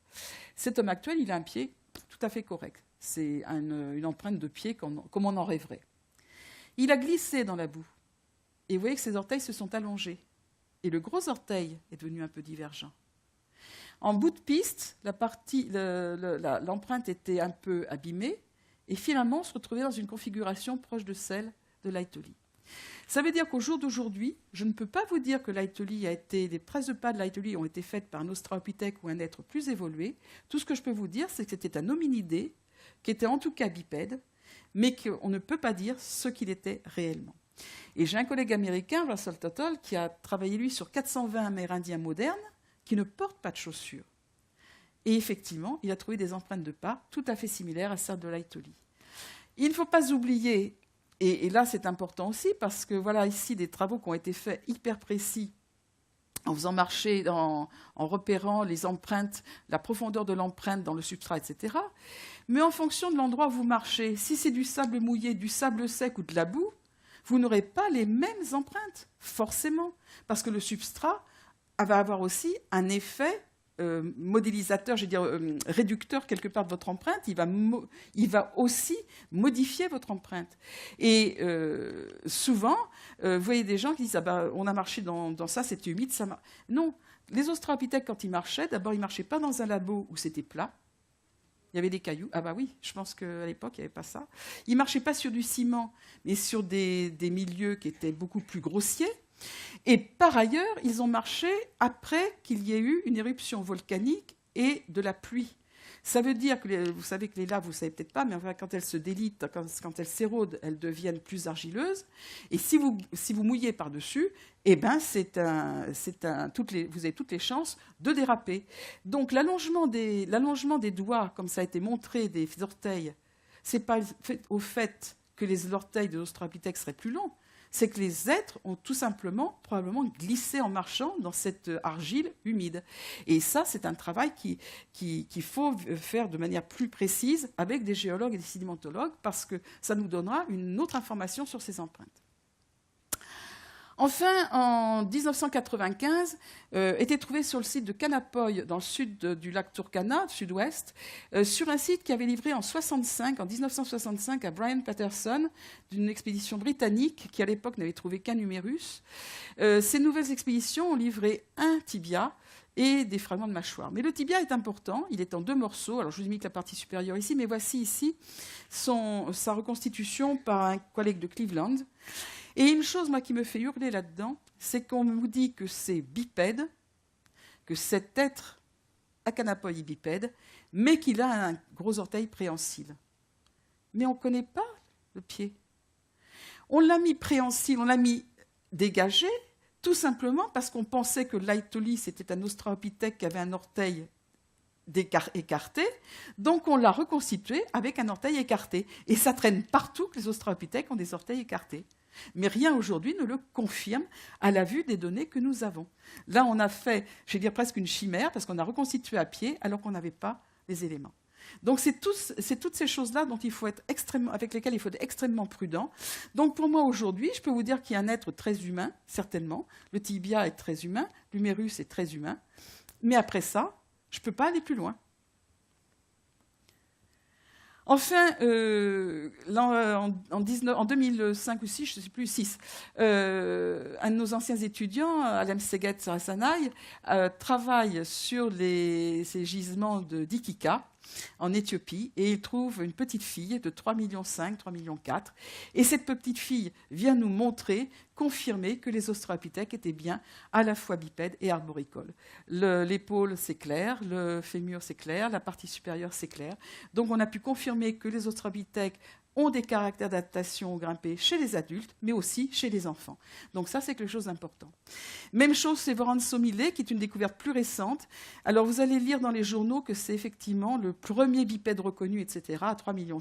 Speaker 1: Cet homme actuel, il a un pied tout à fait correct. C'est une empreinte de pied comme on en rêverait. Il a glissé dans la boue. Et vous voyez que ses orteils se sont allongés. Et le gros orteil est devenu un peu divergent. En bout de piste, l'empreinte était un peu abîmée. Et finalement, on se retrouvait dans une configuration proche de celle de Laetoli. Ça veut dire qu'au jour d'aujourd'hui, je ne peux pas vous dire que les traces de pas de Laetoli ont été faites par un australopithèque ou un être plus évolué. Tout ce que je peux vous dire, c'est que c'était un hominidé, qui était en tout cas bipède, mais qu'on ne peut pas dire ce qu'il était réellement. Et j'ai un collègue américain, Russell Tuttle, qui a travaillé, lui, sur 420 Amérindiens modernes qui ne portent pas de chaussures. Et effectivement, il a trouvé des empreintes de pas tout à fait similaires à celles de Laetoli. Il ne faut pas oublier, et là c'est important aussi, parce que voilà ici des travaux qui ont été faits hyper précis, en faisant marcher, en repérant les empreintes, la profondeur de l'empreinte dans le substrat, etc. Mais en fonction de l'endroit où vous marchez, si c'est du sable mouillé, du sable sec ou de la boue, vous n'aurez pas les mêmes empreintes, forcément, parce que le substrat va avoir aussi un effet modélisateur, je veux dire réducteur quelque part de votre empreinte, il va aussi modifier votre empreinte. Et souvent, vous voyez des gens qui disent on a marché dans ça, c'était humide, ça marche. Non, les australopithèques, quand ils marchaient, d'abord, ils ne marchaient pas dans un labo où c'était plat. Il y avait des cailloux. Ah bah oui, je pense qu'à l'époque, il n'y avait pas ça. Ils ne marchaient pas sur du ciment, mais sur des milieux qui étaient beaucoup plus grossiers. Et par ailleurs, ils ont marché après qu'il y ait eu une éruption volcanique et de la pluie. Ça veut dire que, vous savez que les laves, vous ne savez peut-être pas, mais enfin, quand elles se délitent, quand elles s'érodent, elles deviennent plus argileuses. Et si vous mouillez par-dessus, eh ben, vous avez toutes les chances de déraper. Donc l'allongement des doigts, comme ça a été montré des orteils, ce n'est pas au fait que les orteils de l'australopithèque seraient plus longs, c'est que les êtres ont tout simplement, probablement, glissé en marchant dans cette argile humide. Et ça, c'est un travail qu'il faut faire de manière plus précise avec des géologues et des sédimentologues, parce que ça nous donnera une autre information sur ces empreintes. Enfin, en 1995, était trouvé sur le site de Kanapoy, dans le sud du lac Turkana, sud-ouest, sur un site qui avait livré en 1965 à Brian Patterson, d'une expédition britannique qui, à l'époque, n'avait trouvé qu'un numérus. Ces nouvelles expéditions ont livré un tibia et des fragments de mâchoire. Mais le tibia est important, il est en 2 morceaux. Alors, je vous ai mis que la partie supérieure ici, mais voici ici sa reconstitution par un collègue de Cleveland. Et une chose, moi, qui me fait hurler là-dedans, c'est qu'on nous dit que c'est bipède, que cet être Akanapoy est bipède, mais qu'il a un gros orteil préhensile. Mais on ne connaît pas le pied. On l'a mis préhensile, on l'a mis dégagé, Tout simplement parce qu'on pensait que l'Aitolis c'était un australopithèque qui avait un orteil écarté, donc on l'a reconstitué avec un orteil écarté. Et ça traîne partout que les australopithèques ont des orteils écartés. Mais rien aujourd'hui ne le confirme à la vue des données que nous avons. Là, on a fait, je vais dire presque une chimère, parce qu'on a reconstitué à pied alors qu'on n'avait pas les éléments. Donc c'est toutes ces choses-là dont avec lesquelles il faut être extrêmement prudent. Donc pour moi aujourd'hui, je peux vous dire qu'il y a un être très humain, certainement. Le tibia est très humain, l'humérus est très humain. Mais après ça, je ne peux pas aller plus loin. Enfin, en 2005 ou 6, je ne sais plus, 6, un de nos anciens étudiants, Alem Seget Sarasanay, travaille sur ces gisements d'Iquica en Éthiopie, et il trouve une petite fille de 3,5 millions, 3,4 millions. Et cette petite fille vient nous montrer, confirmer que les australopithèques étaient bien à la fois bipèdes et arboricoles. L'épaule, c'est clair, le fémur, c'est clair, la partie supérieure, c'est clair. Donc on a pu confirmer que les australopithèques ont des caractères d'adaptation au grimpé chez les adultes, mais aussi chez les enfants. Donc ça, c'est quelque chose d'important. Même chose, c'est Voransomile, qui est une découverte plus récente. Alors vous allez lire dans les journaux que c'est effectivement le premier bipède reconnu, etc., à 3,6 millions.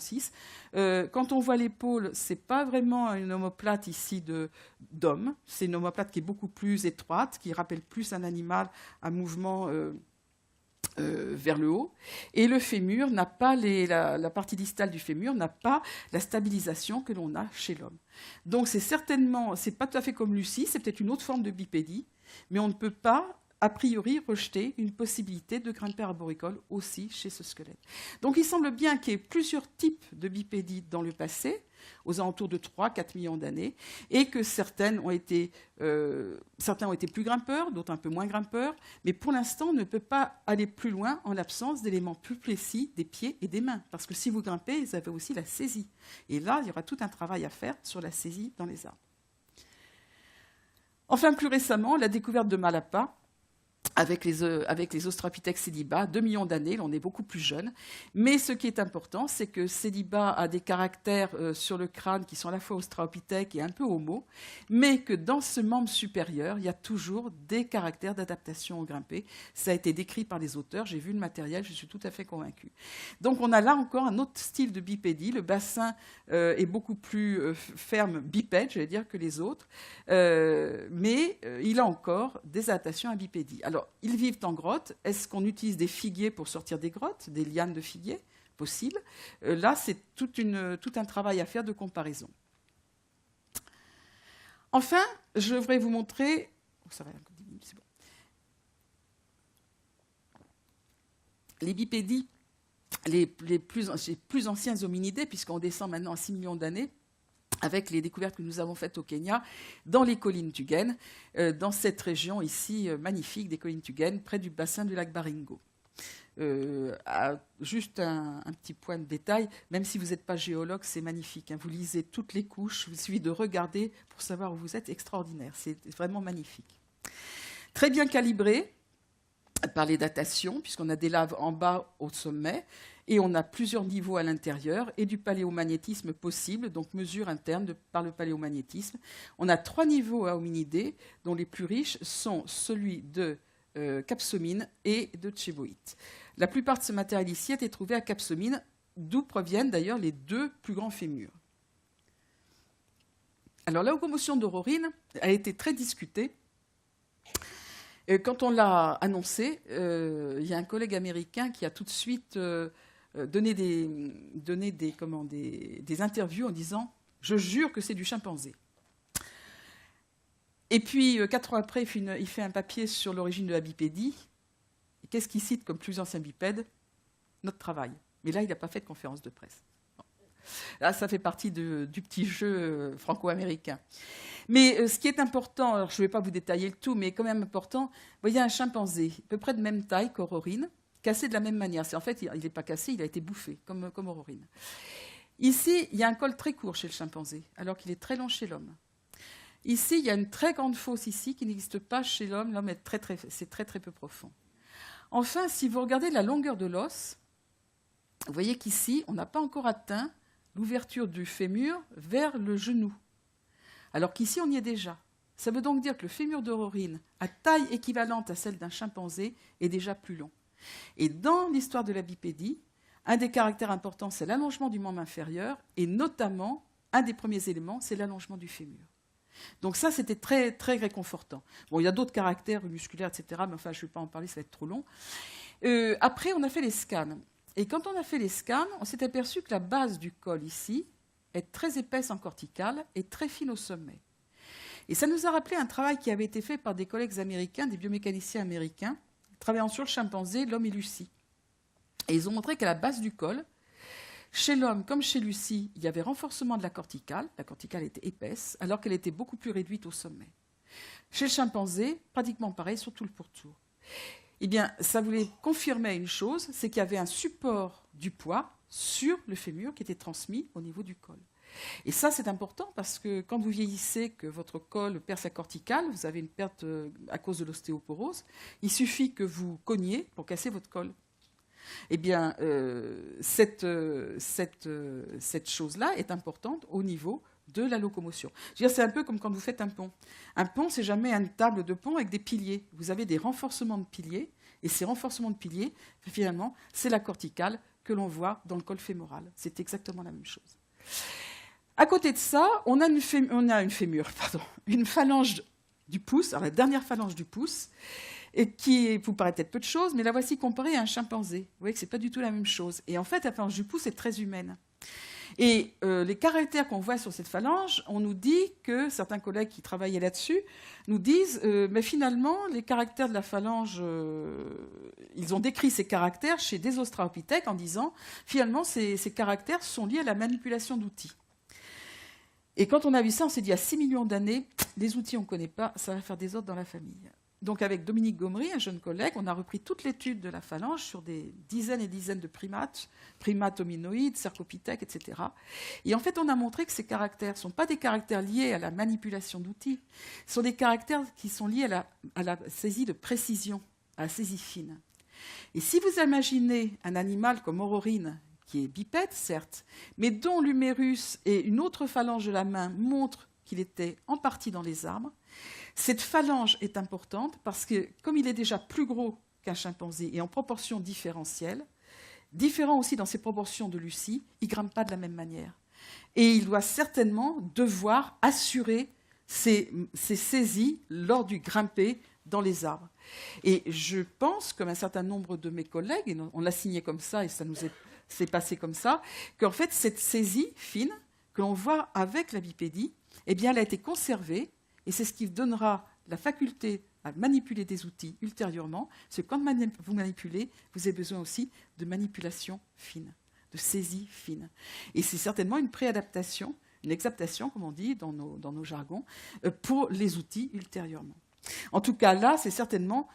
Speaker 1: Quand on voit l'épaule, ce n'est pas vraiment une omoplate ici d'homme, c'est une omoplate qui est beaucoup plus étroite, qui rappelle plus un animal à mouvement vers le haut, et le fémur n'a pas la partie distale du fémur n'a pas la stabilisation que l'on a chez l'homme. Donc c'est pas tout à fait comme Lucie, c'est peut-être une autre forme de bipédie, mais on ne peut pas a priori rejeter une possibilité de grimper arboricole aussi chez ce squelette. Donc il semble bien qu'il y ait plusieurs types de bipédie dans le passé, aux alentours de 3-4 millions d'années, et que certains ont été plus grimpeurs, d'autres un peu moins grimpeurs, mais pour l'instant, on ne peut pas aller plus loin en l'absence d'éléments plus précis des pieds et des mains, parce que si vous grimpez, vous avez aussi la saisie. Et là, il y aura tout un travail à faire sur la saisie dans les arbres. Enfin, plus récemment, la découverte de Malapa, avec les Australopithèques Sediba, 2 millions d'années, là on est beaucoup plus jeune. Mais ce qui est important, c'est que Sediba a des caractères sur le crâne qui sont à la fois australopithèques et un peu homo, mais que dans ce membre supérieur, il y a toujours des caractères d'adaptation au grimpé. Ça a été décrit par les auteurs, j'ai vu le matériel, je suis tout à fait convaincue. Donc on a là encore un autre style de bipédie. Le bassin est beaucoup plus ferme, bipède, j'allais dire, que les autres, mais il a encore des adaptations à bipédie. Alors, ils vivent en grotte. Est-ce qu'on utilise des figuiers pour sortir des grottes, des lianes de figuiers? Possible. Là, c'est tout un travail à faire de comparaison. Enfin, je voudrais vous montrer... ça va, c'est bon. Les bipédies, les plus anciens hominidés, puisqu'on descend maintenant à 6 millions d'années, avec les découvertes que nous avons faites au Kenya, dans les collines Tugen, dans cette région ici magnifique des collines Tugen, près du bassin du lac Baringo. Juste un petit point de détail, même si vous n'êtes pas géologue, c'est magnifique. Hein. Vous lisez toutes les couches, il suffit de regarder pour savoir où vous êtes, extraordinaire. C'est vraiment magnifique. Très bien calibré par les datations, puisqu'on a des laves en bas au sommet, et on a plusieurs niveaux à l'intérieur, et du paléomagnétisme possible, donc mesure interne par le paléomagnétisme. On a 3 niveaux à hominidés, dont les plus riches sont celui de Capsomine et de Tchéboïte. La plupart de ce matériel ici a été trouvé à Capsomine, d'où proviennent d'ailleurs les 2 plus grands fémurs. Alors la locomotion d'aurorine a été très discutée. Quand on l'a annoncé, il y a un collègue américain qui a tout de suite donné des interviews en disant « Je jure que c'est du chimpanzé ». Et puis, 4 ans après, il fait un papier sur l'origine de la bipédie. Et qu'est-ce qu'il cite comme plus ancien bipède? Notre travail. Mais là, il n'a pas fait de conférence de presse. Non. Là, ça fait partie du petit jeu franco-américain. Mais ce qui est important, alors je ne vais pas vous détailler le tout, mais quand même important, vous voyez un chimpanzé, à peu près de même taille qu'Aurorine, cassé de la même manière. En fait, il n'est pas cassé, il a été bouffé, comme Aurorine. Ici, il y a un col très court chez le chimpanzé, alors qu'il est très long chez l'homme. Ici, il y a une très grande fosse ici qui n'existe pas chez l'homme. L'homme est c'est très, très peu profond. Enfin, si vous regardez la longueur de l'os, vous voyez qu'ici, on n'a pas encore atteint l'ouverture du fémur vers le genou. Alors qu'ici, on y est déjà. Ça veut donc dire que le fémur d'Aurorine, à taille équivalente à celle d'un chimpanzé, est déjà plus long. Et dans l'histoire de la bipédie, un des caractères importants, c'est l'allongement du membre inférieur, et notamment, un des premiers éléments, c'est l'allongement du fémur. Donc ça, c'était très, très réconfortant. Bon, il y a d'autres caractères musculaires, etc., mais enfin, je ne vais pas en parler, ça va être trop long. Après, on a fait les scans. Et quand on a fait les scans, on s'est aperçu que la base du col, ici, est très épaisse en corticale et très fine au sommet. Et ça nous a rappelé un travail qui avait été fait par des collègues américains, des biomécaniciens américains, travaillant sur le chimpanzé, l'homme et Lucie. Et ils ont montré qu'à la base du col, chez l'homme comme chez Lucie, il y avait renforcement de la corticale était épaisse, alors qu'elle était beaucoup plus réduite au sommet. Chez le chimpanzé, pratiquement pareil sur tout le pourtour. Eh bien, ça voulait confirmer une chose, c'est qu'il y avait un support du poids sur le fémur qui était transmis au niveau du col. Et ça, c'est important parce que quand vous vieillissez, que votre col perd sa corticale, vous avez une perte à cause de l'ostéoporose, il suffit que vous cogniez pour casser votre col. Eh bien, cette chose-là est importante au niveau de la locomotion. Je veux dire, c'est un peu comme quand vous faites un pont. Un pont, c'est jamais une table de pont avec des piliers. Vous avez des renforcements de piliers, et ces renforcements de piliers, finalement, c'est la corticale que l'on voit dans le col fémoral. C'est exactement la même chose. À côté de ça, on a une phalange du pouce, alors la dernière phalange du pouce, et qui vous paraît peut-être peu de choses, mais la voici comparée à un chimpanzé. Vous voyez que ce n'est pas du tout la même chose. Et en fait, la phalange du pouce est très humaine. Et les caractères qu'on voit sur cette phalange, on nous dit que, certains collègues qui travaillaient là-dessus, nous disent, mais finalement, les caractères de la phalange, ils ont décrit ces caractères chez des australopithèques en disant, finalement, ces caractères sont liés à la manipulation d'outils. Et quand on a vu ça, on s'est dit, il y a 6 millions d'années, les outils, on ne connaît pas, ça va faire des ordres dans la famille. Donc avec Dominique Gomery, un jeune collègue, on a repris toute l'étude de la phalange sur des dizaines et dizaines de primates hominoïdes, cercopithèques, etc. Et en fait, on a montré que ces caractères ne sont pas des caractères liés à la manipulation d'outils, ce sont des caractères qui sont liés à la saisie de précision, à la saisie fine. Et si vous imaginez un animal comme Aurorine, qui est bipède, certes, mais dont l'humérus et une autre phalange de la main montrent qu'il était en partie dans les arbres, cette phalange est importante parce que, comme il est déjà plus gros qu'un chimpanzé et en proportion différentielle, différent aussi dans ses proportions de Lucie, il ne grimpe pas de la même manière. Et il doit certainement devoir assurer ses saisies lors du grimper dans les arbres. Et je pense, comme un certain nombre de mes collègues, et on l'a signé comme ça et ça nous s'est passé comme ça, qu'en fait cette saisie fine que l'on voit avec la bipédie, eh bien, elle a été conservée. Et c'est ce qui donnera la faculté à manipuler des outils ultérieurement, parce que quand vous manipulez, vous avez besoin aussi de manipulation fine, de saisie fine. Et c'est certainement une préadaptation, une exaptation, comme on dit dans nos jargons, pour les outils ultérieurement. En tout cas, là, c'est certainement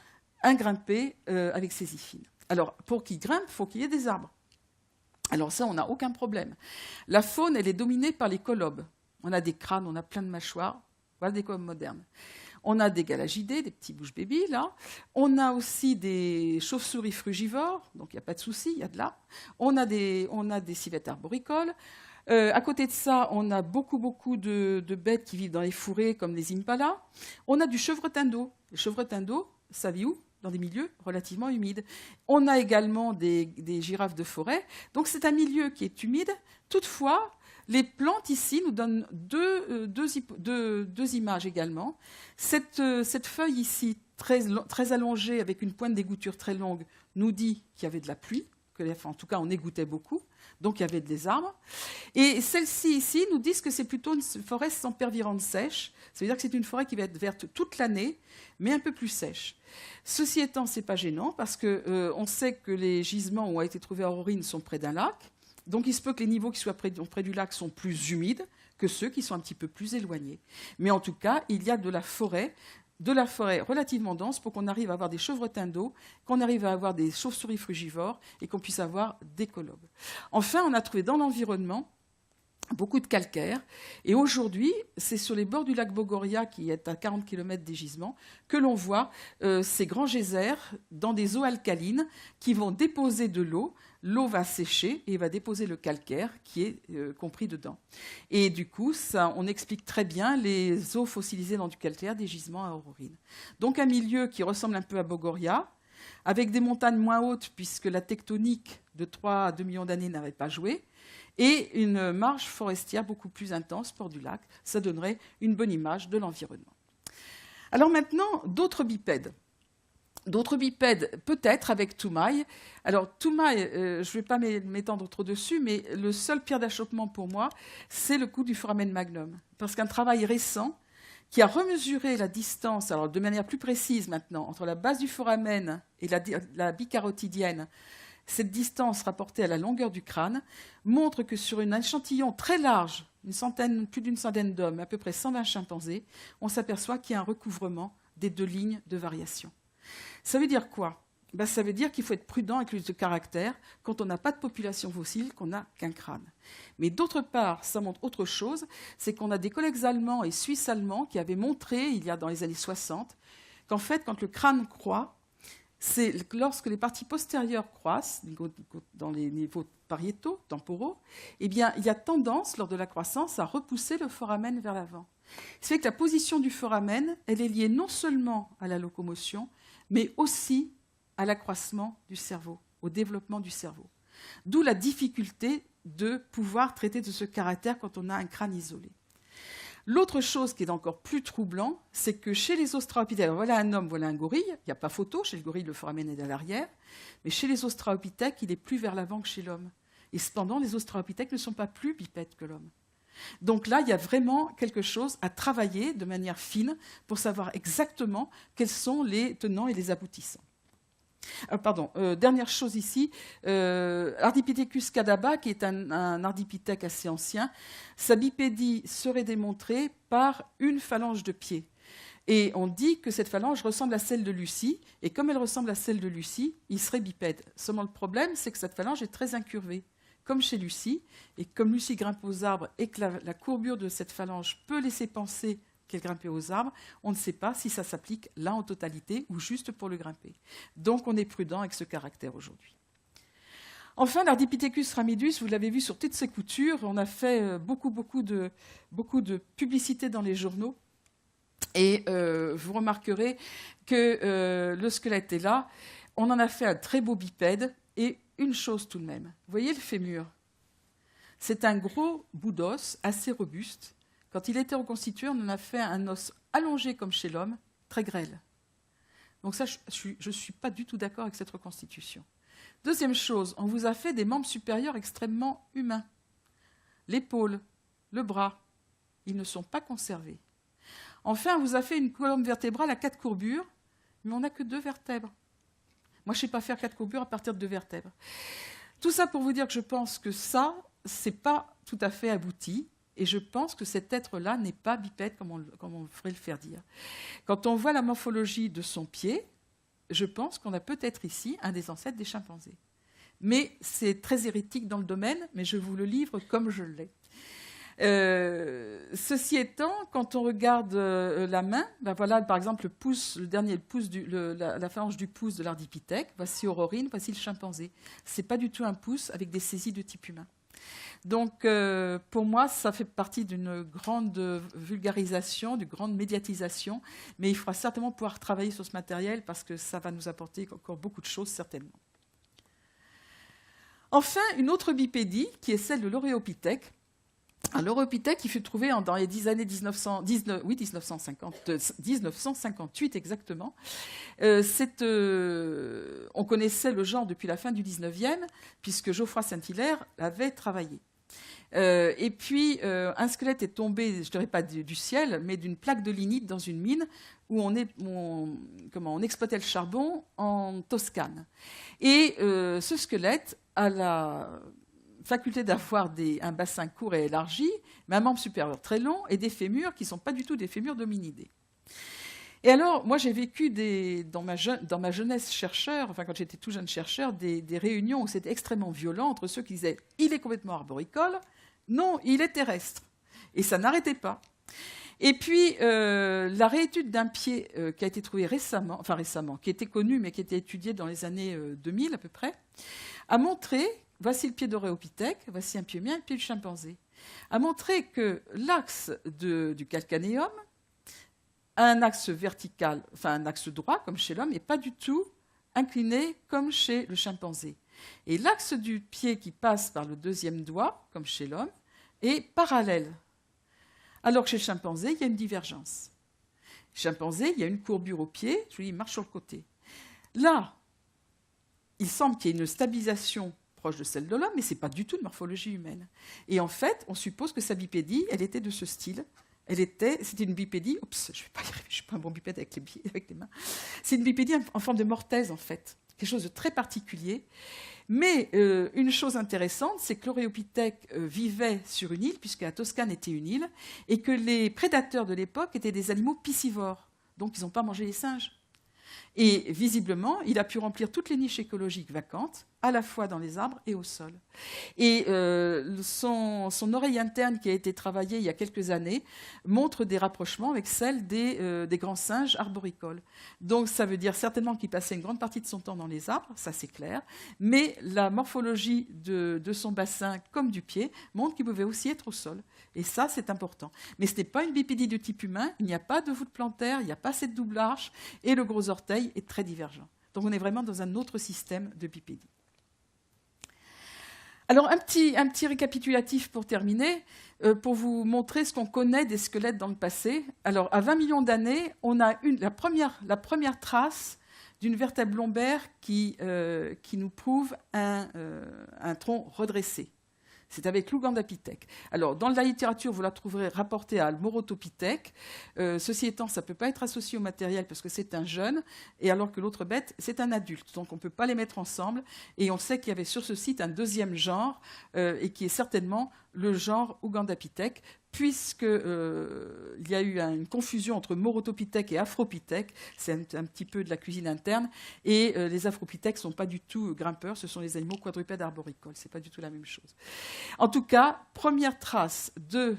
Speaker 1: un grimper avec saisie fine. Alors, pour qu'il grimpe, il faut qu'il y ait des arbres. Alors ça, on n'a aucun problème. La faune, elle est dominée par les colobes. On a des crânes, on a plein de mâchoires. Voilà des colobes modernes. On a des galagidés, des petits bouches-bébés, là. On a aussi des chauves-souris frugivores, donc il n'y a pas de souci, il y a de là. On a des civettes arboricoles. À côté de ça, on a beaucoup de bêtes qui vivent dans les fourrés, comme les impalas. On a du chevretin d'eau. Le chevretin d'eau, ça vit où ? Dans des milieux relativement humides. On a également des girafes de forêt. Donc c'est un milieu qui est humide. Toutefois, les plantes ici nous donnent deux images également. Cette feuille ici, très allongée, avec une pointe d'égoutture très longue, nous dit qu'il y avait de la pluie, en tout cas on égouttait beaucoup, donc il y avait des arbres. Et celle-ci ici nous disent que c'est plutôt une forêt sempervirente sèche. Ça veut dire que c'est une forêt qui va être verte toute l'année, mais un peu plus sèche. Ceci étant, ce n'est pas gênant, parce qu'on sait que les gisements où ont été trouvés à Aurorine sont près d'un lac. Donc il se peut que les niveaux qui soient près du lac sont plus humides que ceux qui sont un petit peu plus éloignés. Mais en tout cas, il y a de la forêt relativement dense pour qu'on arrive à avoir des chevretins d'eau, qu'on arrive à avoir des chauves-souris frugivores et qu'on puisse avoir des colobes. Enfin, on a trouvé dans l'environnement beaucoup de calcaire. Et aujourd'hui, c'est sur les bords du lac Bogoria, qui est à 40 km des gisements, que l'on voit ces grands geysers dans des eaux alcalines qui vont déposer de l'eau. l'eau va sécher et va déposer le calcaire qui est compris dedans. Et du coup, on explique très bien les eaux fossilisées dans du calcaire des gisements à aurorine. Donc un milieu qui ressemble un peu à Bogoria, avec des montagnes moins hautes puisque la tectonique de 3 à 2 millions d'années n'avait pas joué, et une marge forestière beaucoup plus intense, port du lac. Ça donnerait une bonne image de l'environnement. Alors maintenant, d'autres bipèdes. D'autres bipèdes, peut-être avec Toumaï. Alors Toumaï, je ne vais pas m'étendre trop dessus, mais le seul pierre d'achoppement pour moi, c'est le coup du foramen magnum. Parce qu'un travail récent qui a remesuré la distance, alors de manière plus précise maintenant, entre la base du foramen et la bicarotidienne, cette distance rapportée à la longueur du crâne, montre que sur un échantillon très large, plus d'une centaine d'hommes, à peu près 120 chimpanzés, on s'aperçoit qu'il y a un recouvrement des 2 lignes de variation. Ça veut dire quoi ? Ça veut dire qu'il faut être prudent avec le caractère quand on n'a pas de population fossile, qu'on n'a qu'un crâne. Mais d'autre part, ça montre autre chose, c'est qu'on a des collègues allemands et suisses allemands qui avaient montré, dans les années 60, qu'en fait, quand le crâne croît, c'est lorsque les parties postérieures croissent, dans les niveaux pariétaux, temporaux, eh bien, il y a tendance, lors de la croissance, à repousser le foramen vers l'avant. Ce qui fait que la position du foramen, elle est liée non seulement à la locomotion, mais aussi à l'accroissement du cerveau, au développement du cerveau. D'où la difficulté de pouvoir traiter de ce caractère quand on a un crâne isolé. L'autre chose qui est encore plus troublant, c'est que chez les australopithèques, voilà un homme, voilà un gorille, il n'y a pas photo, chez le gorille le foramen est à l'arrière, mais chez les australopithèques, il est plus vers l'avant que chez l'homme. Et cependant, les australopithèques ne sont pas plus bipèdes que l'homme. Donc là, il y a vraiment quelque chose à travailler de manière fine pour savoir exactement quels sont les tenants et les aboutissants. Dernière chose ici, Ardipithecus cadaba, qui est un ardipithèque assez ancien, sa bipédie serait démontrée par une phalange de pied. Et on dit que cette phalange ressemble à celle de Lucie, et comme elle ressemble à celle de Lucie, il serait bipède. Seulement le problème, c'est que cette phalange est très incurvée, comme chez Lucie, et comme Lucie grimpe aux arbres et que la courbure de cette phalange peut laisser penser qu'elle grimpait aux arbres, on ne sait pas si ça s'applique là en totalité ou juste pour le grimper. Donc on est prudent avec ce caractère aujourd'hui. Enfin, l'Ardipithecus ramidus, vous l'avez vu sur toutes ses coutures, on a fait beaucoup de publicité dans les journaux, et vous remarquerez que le squelette est là. On en a fait un très beau bipède, et une chose tout de même. Vous voyez le fémur ? C'est un gros bout d'os assez robuste. Quand il était reconstitué, on en a fait un os allongé comme chez l'homme, très grêle. Donc ça, je ne suis pas du tout d'accord avec cette reconstitution. Deuxième chose, on vous a fait des membres supérieurs extrêmement humains. L'épaule, le bras, ils ne sont pas conservés. Enfin, on vous a fait une colonne vertébrale à 4 courbures, mais on n'a que 2 vertèbres. Moi, je ne sais pas faire 4 courbures à partir de 2 vertèbres. Tout ça pour vous dire que je pense que ça, ce n'est pas tout à fait abouti. Et je pense que cet être-là n'est pas bipède comme on ferait le faire dire. Quand on voit la morphologie de son pied, je pense qu'on a peut-être ici un des ancêtres des chimpanzés. Mais c'est très hérétique dans le domaine, mais je vous le livre comme je l'ai. Ceci étant, quand on regarde la main, voilà par exemple le pouce, la phalange du pouce de l'Ardipithèque, voici Aurorine, voici le chimpanzé. Ce n'est pas du tout un pouce avec des saisies de type humain. Donc, pour moi, ça fait partie d'une grande vulgarisation, d'une grande médiatisation, mais il faudra certainement pouvoir travailler sur ce matériel parce que ça va nous apporter encore beaucoup de choses, certainement. Enfin, une autre bipédie, qui est celle de l'Oréopithèque. L'Oréopithèque, il fut trouvé dans les années 1958 exactement. On connaissait le genre depuis la fin du 19e, puisque Geoffroy Saint-Hilaire l'avait travaillé. Et puis, un squelette est tombé, je ne dirais pas du ciel, mais d'une plaque de lignite dans une mine où on exploitait le charbon en Toscane. Et ce squelette a la faculté d'avoir un bassin court et élargi, mais un membre supérieur très long et des fémurs qui ne sont pas du tout des fémurs d'hominidés. Et alors, moi, j'ai vécu dans ma jeunesse chercheur, enfin quand j'étais tout jeune chercheur, des réunions où c'était extrêmement violent entre ceux qui disaient « il est complètement arboricole », non, il est terrestre. Et ça n'arrêtait pas. Et puis, la réétude d'un pied qui a été trouvé récemment, qui était connu, mais qui a été étudié dans les années 2000 à peu près, a montré, voici le pied d'Oréopithèque, voici un pied humain, un pied du chimpanzé, a montré que l'axe du calcanéum a un axe vertical, enfin un axe droit comme chez l'homme, et pas du tout incliné comme chez le chimpanzé. Et l'axe du pied qui passe par le deuxième doigt, comme chez l'homme, est parallèle. Alors que chez le chimpanzé, il y a une divergence. Chez le chimpanzé, il y a une courbure au pied, je vous dis, il marche sur le côté. Là, il semble qu'il y ait une stabilisation proche de celle de l'homme, mais ce n'est pas du tout de morphologie humaine. Et en fait, on suppose que sa bipédie, elle était de ce style. C'était une bipédie, oups, je ne vais pas y arriver, je ne suis pas un bon bipède avec les mains. C'est une bipédie en forme de mortaise, en fait. Quelque chose de très particulier. Mais une chose intéressante, c'est que l'Oréopithèque vivait sur une île, puisque la Toscane était une île, et que les prédateurs de l'époque étaient des animaux piscivores. Donc, ils n'ont pas mangé les singes. Et visiblement, il a pu remplir toutes les niches écologiques vacantes, à la fois dans les arbres et au sol. Et son oreille interne, qui a été travaillée il y a quelques années, montre des rapprochements avec celle des grands singes arboricoles. Donc ça veut dire certainement qu'il passait une grande partie de son temps dans les arbres, ça c'est clair, mais la morphologie de son bassin, comme du pied, montre qu'il pouvait aussi être au sol. Et ça, c'est important. Mais ce n'est pas une bipédie de type humain, il n'y a pas de voûte plantaire, il n'y a pas cette double arche, et le gros orteil est très divergent. Donc on est vraiment dans un autre système de bipédie. Alors un petit récapitulatif pour terminer, pour vous montrer ce qu'on connaît des squelettes dans le passé. Alors à 20 millions d'années, on a la première trace d'une vertèbre lombaire qui nous prouve un tronc redressé. C'est avec l'Ougandapithèque. Alors, dans la littérature, vous la trouverez rapportée à Morotopithèque. Ceci étant, ça ne peut pas être associé au matériel parce que c'est un jeune, et alors que l'autre bête, c'est un adulte. Donc, on ne peut pas les mettre ensemble. Et on sait qu'il y avait sur ce site un deuxième genre, et qui est certainement le genre Ougandapithèque, puisqu'il y a eu une confusion entre Morotopithèque et Afropithèque. C'est un petit peu de la cuisine interne. Et les Afropithèques ne sont pas du tout grimpeurs, ce sont les animaux quadrupèdes arboricoles. Ce n'est pas du tout la même chose. En tout cas, première trace d'un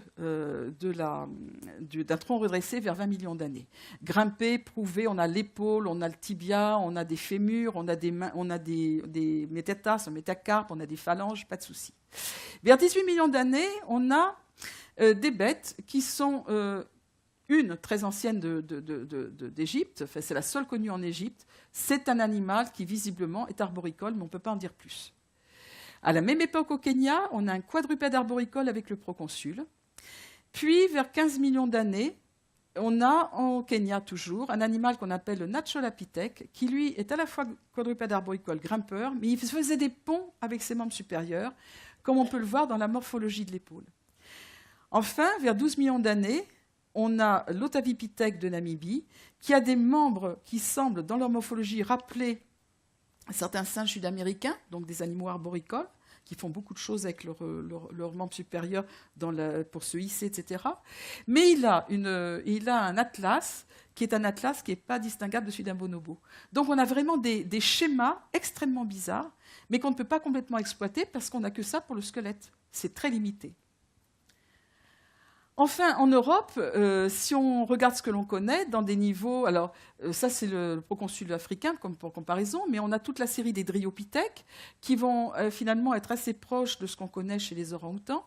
Speaker 1: tronc redressé vers 20 millions d'années. Grimpé, prouvé, on a l'épaule, on a le tibia, on a des fémurs, on a des mains, on a des métatarses, un métacarpe, on a des phalanges, pas de souci. Vers 18 millions d'années, on a des bêtes qui sont une très ancienne d'Égypte, enfin, c'est la seule connue en Égypte. C'est un animal qui visiblement est arboricole, mais on ne peut pas en dire plus. À la même époque au Kenya, on a un quadrupède arboricole avec le proconsul. Puis, vers 15 millions d'années, on a au Kenya toujours un animal qu'on appelle le Natcholapithèque, qui lui est à la fois quadrupède arboricole grimpeur, mais il faisait des ponts avec ses membres supérieurs, comme on peut le voir dans la morphologie de l'épaule. Enfin, vers 12 millions d'années, on a l'Otavipithèque de Namibie, qui a des membres qui semblent, dans leur morphologie, rappeler certains singes sud-américains, donc des animaux arboricoles, qui font beaucoup de choses avec leurs membres supérieurs pour se hisser, etc. Mais il a un atlas qui n'est pas distinguable de celui d'un bonobo. Donc on a vraiment des schémas extrêmement bizarres, mais qu'on ne peut pas complètement exploiter parce qu'on n'a que ça pour le squelette. C'est très limité. Enfin, en Europe, si on regarde ce que l'on connaît, dans des niveaux... Alors, ça, c'est le proconsul africain, comme pour comparaison, mais on a toute la série des dryopithèques qui vont finalement être assez proches de ce qu'on connaît chez les orang-outans.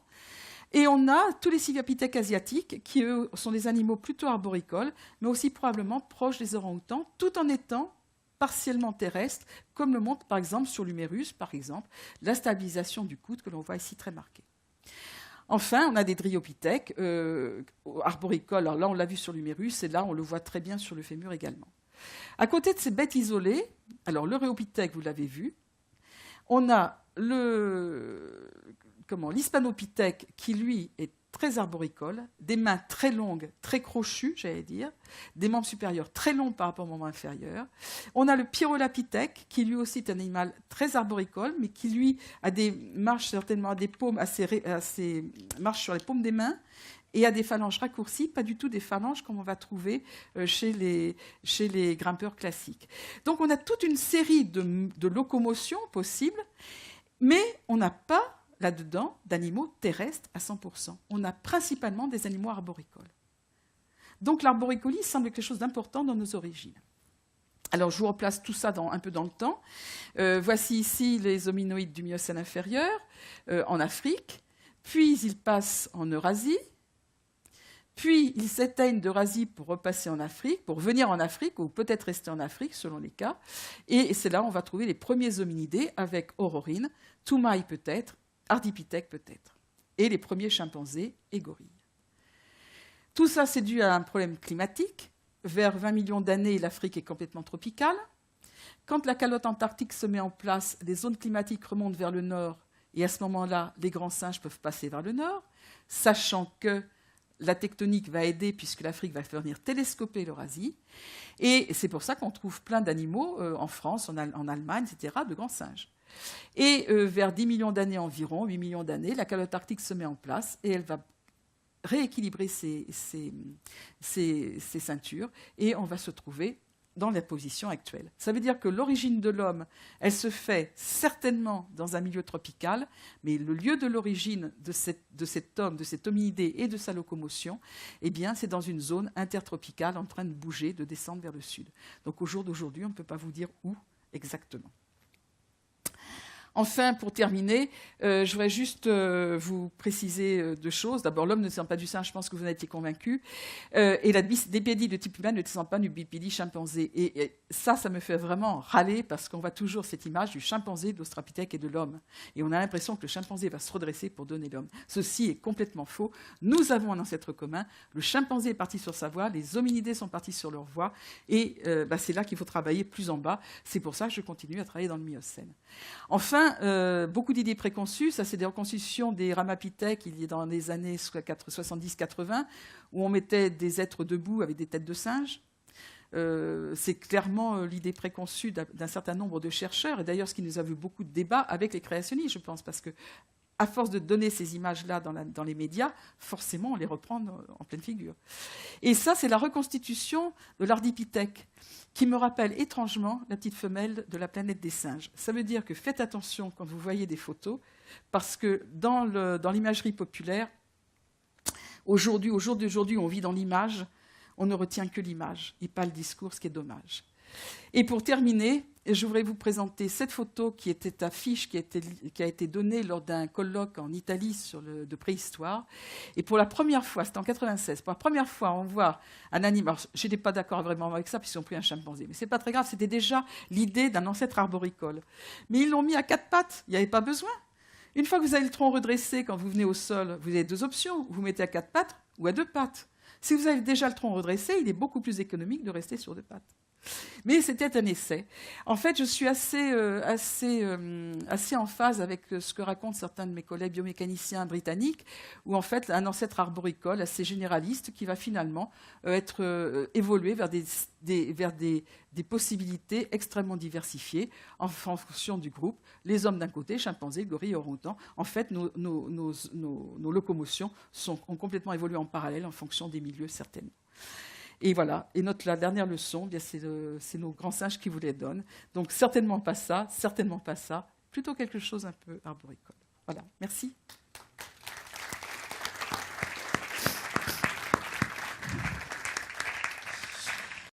Speaker 1: Et on a tous les civiapithèques asiatiques, qui, eux, sont des animaux plutôt arboricoles, mais aussi probablement proches des orang-outans, tout en étant partiellement terrestres, comme le montre, par exemple, sur l'humérus, par exemple, la stabilisation du coude que l'on voit ici très marquée. Enfin, on a des dryopithèques arboricoles. Alors là, on l'a vu sur l'humérus, et là, on le voit très bien sur le fémur également. À côté de ces bêtes isolées, alors l'Euréopithèque, vous l'avez vu, on a l'Hispanopithèque qui, lui, est très arboricole, des mains très longues, très crochues, j'allais dire, des membres supérieurs très longs par rapport aux membres inférieurs. On a le Pyrrholapithèque, qui lui aussi est un animal très arboricole, mais qui lui marche certainement à des paumes marche sur les paumes des mains et a des phalanges raccourcies, pas du tout des phalanges comme on va trouver chez les grimpeurs classiques. Donc on a toute une série de locomotions possibles, mais on n'a pas là-dedans d'animaux terrestres à 100%. On a principalement des animaux arboricoles. Donc l'arboricolie semble quelque chose d'important dans nos origines. Alors je vous replace tout ça un peu dans le temps. Voici ici les hominoïdes du Miocène inférieur en Afrique, puis ils passent en Eurasie, puis ils s'éteignent d'Eurasie pour repasser en Afrique, pour venir en Afrique, ou peut-être rester en Afrique, selon les cas. Et c'est là où on va trouver les premiers hominidés, avec Aurorine, Toumaï peut-être, Ardipithèque peut-être, et les premiers chimpanzés et gorilles. Tout ça, c'est dû à un problème climatique. Vers 20 millions d'années, l'Afrique est complètement tropicale. Quand la calotte antarctique se met en place, les zones climatiques remontent vers le nord, et à ce moment-là, les grands singes peuvent passer vers le nord, sachant que la tectonique va aider puisque l'Afrique va venir télescoper l'Eurasie. Et c'est pour ça qu'on trouve plein d'animaux en France, en Allemagne, etc., de grands singes. Et vers 10 millions d'années environ, 8 millions d'années, la calotte arctique se met en place et elle va rééquilibrer ces ceintures et on va se trouver dans la position actuelle. Ça veut dire que l'origine de l'homme, elle se fait certainement dans un milieu tropical, mais le lieu de l'origine de cet homme, de cet hominidé et de sa locomotion, eh bien, c'est dans une zone intertropicale en train de bouger, de descendre vers le sud. Donc au jour d'aujourd'hui, on ne peut pas vous dire où exactement. Enfin, pour terminer, je voudrais juste vous préciser deux choses. D'abord, l'homme ne descend pas du singe, je pense que vous en êtes convaincus. Et la bipédie de type humain ne descend pas du bipédie chimpanzé. Et ça me fait vraiment râler parce qu'on voit toujours cette image du chimpanzé, de l'australopithèque et de l'homme. Et on a l'impression que le chimpanzé va se redresser pour donner l'homme. Ceci est complètement faux. Nous avons un ancêtre commun. Le chimpanzé est parti sur sa voie, les hominidés sont partis sur leur voie. Et c'est là qu'il faut travailler plus en bas. C'est pour ça que je continue à travailler dans le Miocène. Enfin, beaucoup d'idées préconçues, ça c'est des reconstitutions des ramapithèques il y a dans les années 70-80, où on mettait des êtres debout avec des têtes de singes. C'est clairement l'idée préconçue d'un certain nombre de chercheurs, et d'ailleurs ce qui nous a vu beaucoup de débats avec les créationnistes, je pense, parce que à force de donner ces images-là dans les médias, forcément on les reprend en pleine figure. Et ça, c'est la reconstitution de l'Ardipithèque, qui me rappelle étrangement la petite femelle de la planète des singes. Ça veut dire que faites attention quand vous voyez des photos, parce que dans l'imagerie populaire, au jour d'aujourd'hui, on vit dans l'image, on ne retient que l'image et pas le discours, ce qui est dommage. Et pour terminer, je voudrais vous présenter cette photo qui était affiche, qui a été donnée lors d'un colloque en Italie de préhistoire. Et pour la première fois, c'était en 1996, pour la première fois, on voit un animal. Je n'étais pas d'accord vraiment avec ça, puisqu'ils ont pris un chimpanzé. Mais ce n'est pas très grave, c'était déjà l'idée d'un ancêtre arboricole. Mais ils l'ont mis à 4 pattes, il n'y avait pas besoin. Une fois que vous avez le tronc redressé, quand vous venez au sol, vous avez 2 options. Vous mettez à 4 pattes ou à 2 pattes. Si vous avez déjà le tronc redressé, il est beaucoup plus économique de rester sur 2 pattes. Mais c'était un essai. En fait, je suis assez en phase avec ce que racontent certains de mes collègues biomécaniciens britanniques, où en fait un ancêtre arboricole assez généraliste qui va finalement évoluer vers des possibilités extrêmement diversifiées en fonction du groupe. Les hommes d'un côté, chimpanzés, gorilles, orang-outans. En fait, nos locomotions ont complètement évolué en parallèle en fonction des milieux certainement. Et voilà, et la dernière leçon, c'est nos grands singes qui vous les donnent. Donc certainement pas ça, plutôt quelque chose un peu arboricole. Voilà, merci.